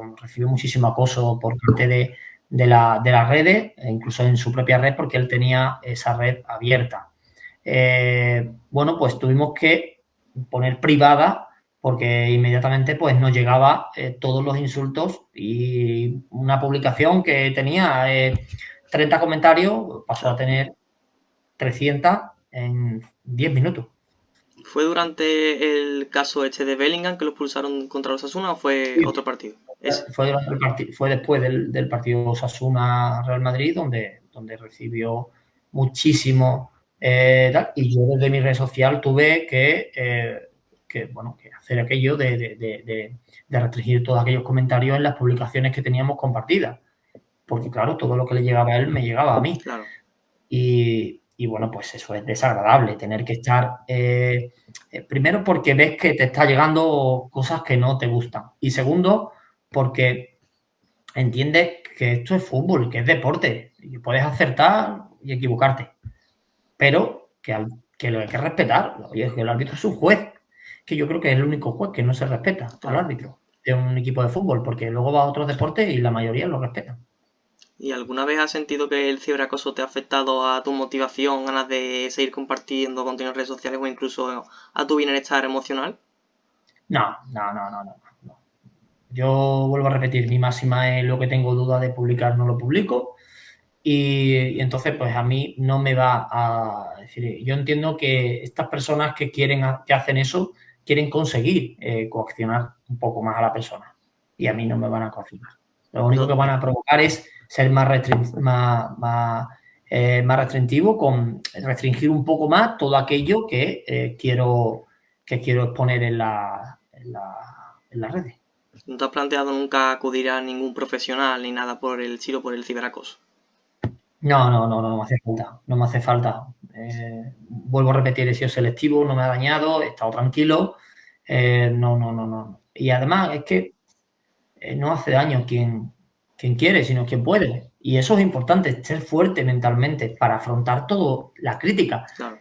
muchísimo acoso por parte de las redes, e incluso en su propia red, porque él tenía esa red abierta. Bueno, pues tuvimos que poner privada porque inmediatamente pues nos llegaba todos los insultos y una publicación que tenía 30 comentarios pasó a tener 300 en 10 minutos. ¿Fue durante el caso este de Bellingham que lo expulsaron contra los Osasuna o fue Sí. otro partido? Fue después del partido Osasuna-Real Madrid, donde recibió muchísimo y yo desde mi red social tuve que hacer aquello de restringir todos aquellos comentarios en las publicaciones que teníamos compartidas. Porque, claro, todo lo que le llegaba a él me llegaba a mí. Claro. Y bueno, pues eso es desagradable, tener que estar, primero porque ves que te está llegando cosas que no te gustan. Y segundo, porque entiendes que esto es fútbol, que es deporte, y que puedes acertar y equivocarte. Pero que lo hay que respetar. Oye, que el árbitro es un juez, que yo creo que es el único juez que no se respeta al árbitro de un equipo de fútbol, porque luego va a otros deportes y la mayoría lo respetan. ¿Y alguna vez has sentido que el ciberacoso te ha afectado a tu motivación, ganas de seguir compartiendo contenido en redes sociales o incluso a tu bienestar emocional? No. Yo vuelvo a repetir, mi máxima es lo que tengo duda de publicar, no lo publico. Y entonces, pues a mí no me va a decir, yo entiendo que estas personas que hacen eso, quieren conseguir coaccionar un poco más a la persona. Y a mí no me van a coaccionar. Lo único que van a provocar es ser más restrictivo, restringir un poco más todo aquello que quiero exponer en las redes. ¿No te has planteado nunca acudir a ningún profesional ni nada por el estilo, por el ciberacoso? No me hace falta, no me hace falta. Vuelvo a repetir, he sido selectivo, no me ha dañado, he estado tranquilo. No. Y además es que no hace daño quien quiere, sino quien puede. Y eso es importante, ser fuerte mentalmente para afrontar todo, la crítica. Claro.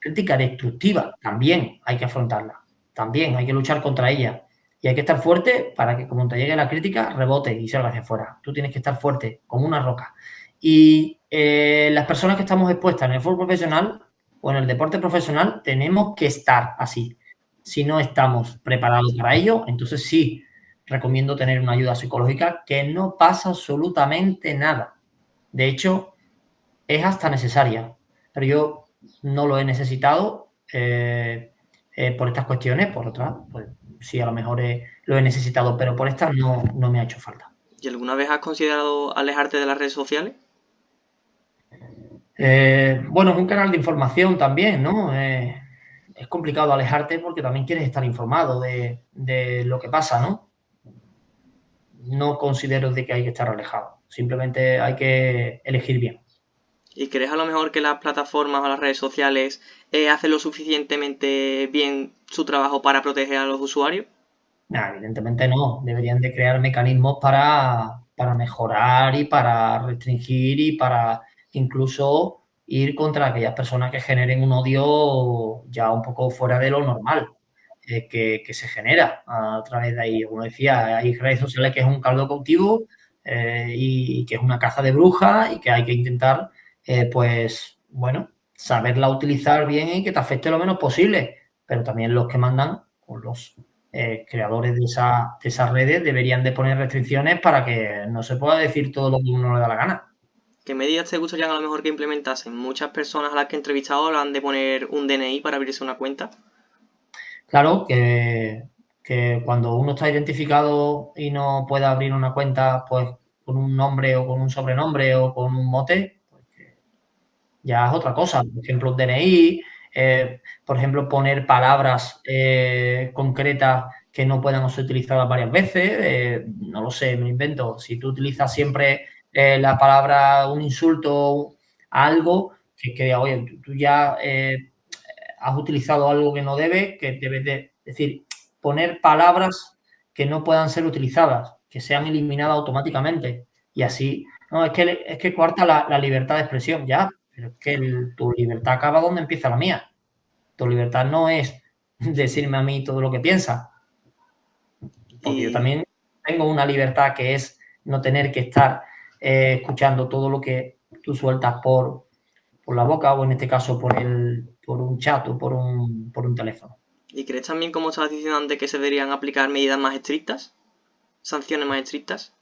Crítica destructiva, también hay que afrontarla. También hay que luchar contra ella. Y hay que estar fuerte para que como te llegue la crítica, rebote y salga hacia afuera. Tú tienes que estar fuerte, como una roca. Y las personas que estamos expuestas en el fútbol profesional o en el deporte profesional tenemos que estar así. Si no estamos preparados para ello, entonces sí, recomiendo tener una ayuda psicológica, que no pasa absolutamente nada. De hecho, es hasta necesaria. Pero yo no lo he necesitado por estas cuestiones, por otras, pues sí, a lo mejor lo he necesitado, pero por estas no me ha hecho falta. ¿Y alguna vez has considerado alejarte de las redes sociales? Bueno, es un canal de información también, ¿no? Es complicado alejarte porque también quieres estar informado de lo que pasa, ¿no? No considero de que hay que estar alejado, simplemente hay que elegir bien. ¿Y crees a lo mejor que las plataformas o las redes sociales hacen lo suficientemente bien su trabajo para proteger a los usuarios? Nah, evidentemente no. Deberían de crear mecanismos para mejorar y para restringir y para incluso ir contra aquellas personas que generen un odio ya un poco fuera de lo normal que se genera a través de ahí. Como decía, hay redes sociales que es un caldo cautivo y que es una caza de brujas y que hay que intentar, pues, bueno, saberla utilizar bien y que te afecte lo menos posible. Pero también los que mandan, o los creadores de esas redes deberían de poner restricciones para que no se pueda decir todo lo que uno le da la gana. ¿Qué medidas te gustarían a lo mejor que implementasen? Muchas personas a las que he entrevistado hablan de poner un DNI para abrirse una cuenta. Claro que cuando uno está identificado y no puede abrir una cuenta pues con un nombre o con un sobrenombre o con un mote, pues ya es otra cosa. Por ejemplo, un DNI, por ejemplo, poner palabras concretas que no puedan ser utilizadas varias veces, no lo sé, me lo invento. Si tú utilizas siempre la palabra, un insulto, algo, que oye, tú ya has utilizado algo que no debe, que debes de decir, poner palabras que no puedan ser utilizadas, que sean eliminadas automáticamente. Y así, no, es que coarta la libertad de expresión, ya, pero es que tu libertad acaba donde empieza la mía. Tu libertad no es decirme a mí todo lo que piensas, porque yo también tengo una libertad que es no tener que estar escuchando todo lo que tú sueltas por la boca o en este caso por un chat o por un teléfono. ¿Y crees también, como estabas diciendo antes, que se deberían aplicar medidas más estrictas? ¿Sanciones más estrictas?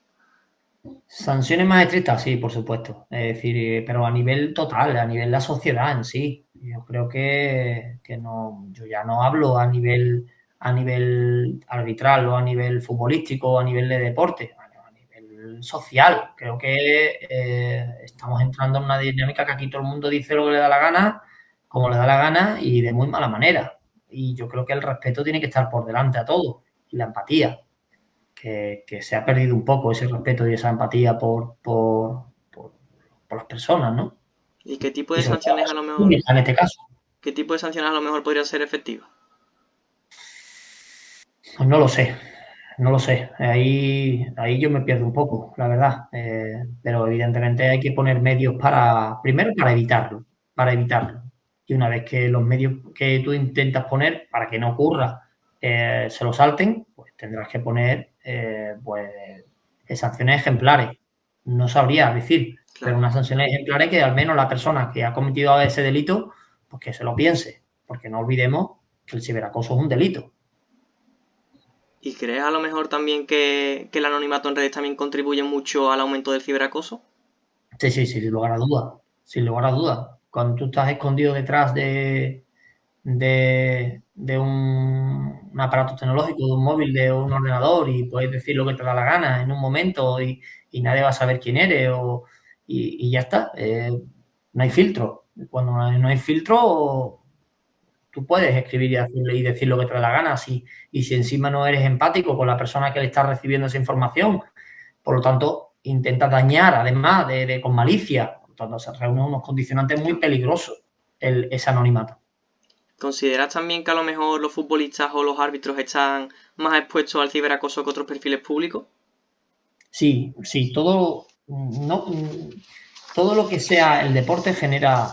Sanciones más estrictas, sí, por supuesto. Es decir, pero a nivel total, a nivel de la sociedad en sí. Yo creo que no, yo ya no hablo a nivel arbitral o a nivel futbolístico o a nivel de deporte, a nivel social. Creo que estamos entrando en una dinámica que aquí todo el mundo dice lo que le da la gana, como le da la gana y de muy mala manera. Y yo creo que el respeto tiene que estar por delante a todo y la empatía que se ha perdido un poco ese respeto y esa empatía por las personas, ¿no? ¿Y qué tipo Y de sobre todo sanciones a las lo mejor, públicas en este caso. qué tipo de sanciones a lo mejor podrían ser efectivas? Pues no lo sé, no lo sé. Ahí yo me pierdo un poco, la verdad. Pero evidentemente hay que poner medios primero para evitarlo. Y una vez que los medios que tú intentas poner para que no ocurra se lo salten, pues tendrás que poner pues sanciones ejemplares. No sabría decir, pero Claro. unas sanciones ejemplares que al menos la persona que ha cometido ese delito, pues que se lo piense, porque no olvidemos que el ciberacoso es un delito. ¿Y crees a lo mejor también que el anonimato en redes también contribuye mucho al aumento del ciberacoso? Sí, sí, sí, sin lugar a dudas, sin lugar a dudas. Cuando tú estás escondido detrás de un aparato tecnológico, de un móvil, de un ordenador y puedes decir lo que te da la gana en un momento y nadie va a saber quién eres y ya está. No hay filtro. Cuando no hay filtro, tú puedes escribir y decir lo que te da la gana. Y si encima no eres empático con la persona que le está recibiendo esa información, por lo tanto, intenta dañar, además con malicia. Por lo tanto, se reúnen unos condicionantes muy Claro. peligrosos ese anonimato. ¿Consideras también que a lo mejor los futbolistas o los árbitros están más expuestos al ciberacoso que otros perfiles públicos? Sí, sí, no, todo lo que sea el deporte genera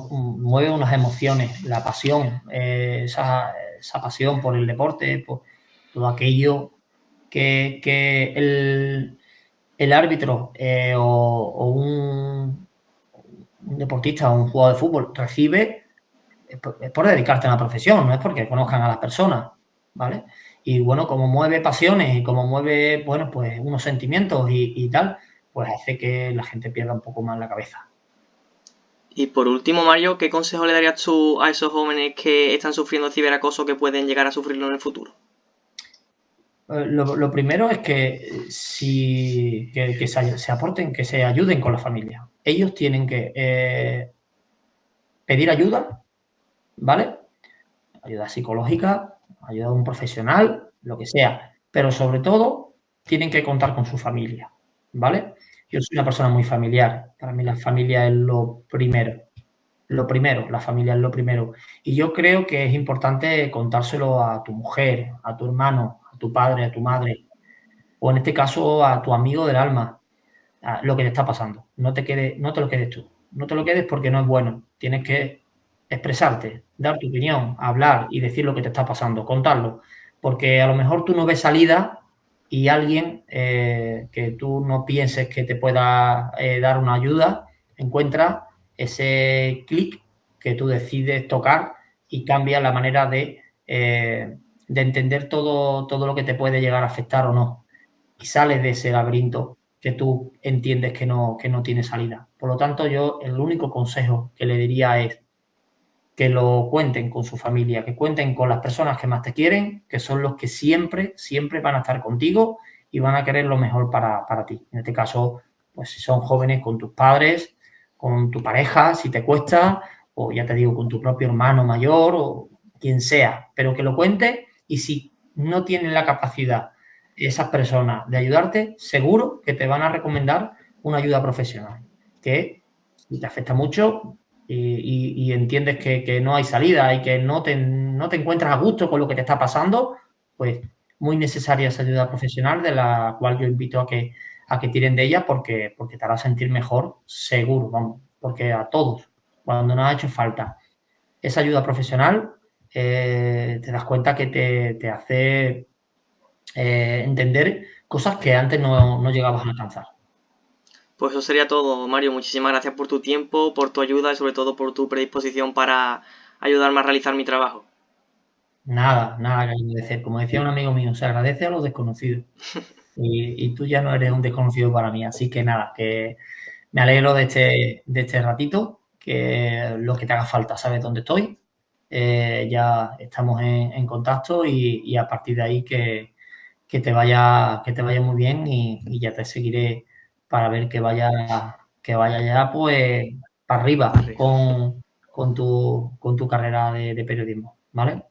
mueve unas emociones, la pasión, esa pasión por el deporte, por todo aquello que el árbitro un deportista o un jugador de fútbol recibe es por dedicarte a una profesión, no es porque conozcan a las personas, ¿vale? Y bueno, como mueve pasiones y como mueve, bueno, pues unos sentimientos y tal, pues hace que la gente pierda un poco más la cabeza. Y por último, Mario, ¿qué consejo le darías tú a esos jóvenes que están sufriendo ciberacoso que pueden llegar a sufrirlo en el futuro? Lo primero es que se aporten, que se ayuden con la familia. Ellos tienen que pedir ayuda, ¿vale? Ayuda psicológica, ayuda de un profesional, lo que sea, pero sobre todo tienen que contar con su familia, ¿vale? Yo soy una persona muy familiar, para mí la familia es lo primero, la familia es lo primero. Y yo creo que es importante contárselo a tu mujer, a tu hermano, a tu padre, a tu madre, o en este caso a tu amigo del alma, lo que te está pasando. No te lo quedes tú. No te lo quedes porque no es bueno. Tienes que expresarte, dar tu opinión, hablar y decir lo que te está pasando, contarlo. Porque a lo mejor tú no ves salida y alguien que tú no pienses que te pueda dar una ayuda, encuentra ese clic que tú decides tocar y cambia la manera de entender todo lo que te puede llegar a afectar o no y sales de ese laberinto que tú entiendes que no tiene salida. Por lo tanto, yo el único consejo que le diría es que lo cuenten con su familia, que cuenten con las personas que más te quieren, que son los que siempre, siempre van a estar contigo y van a querer lo mejor para ti. En este caso, pues si son jóvenes con tus padres, con tu pareja, si te cuesta, o ya te digo, con tu propio hermano mayor o quien sea, pero que lo cuente y si no tienen la capacidad esas personas de ayudarte, seguro que te van a recomendar una ayuda profesional, que si te afecta mucho, y entiendes que no hay salida y que no te encuentras a gusto con lo que te está pasando, pues muy necesaria esa ayuda profesional de la cual yo invito a que tiren de ella porque te hará sentir mejor, seguro, vamos, porque a todos, cuando nos ha hecho falta esa ayuda profesional, te das cuenta que te hace entender cosas que antes no llegabas a alcanzar. Pues eso sería todo, Mario. Muchísimas gracias por tu tiempo, por tu ayuda y sobre todo por tu predisposición para ayudarme a realizar mi trabajo. Nada, nada que agradecer. Como decía un amigo mío, se agradece a los desconocidos. Y tú ya no eres un desconocido para mí. Así que nada, que me alegro de este ratito, que lo que te haga falta, sabes dónde estoy. Ya estamos en contacto y a partir de ahí que te vaya muy bien y ya te seguiré para ver que vaya ya pues para arriba con tu carrera de periodismo, ¿vale?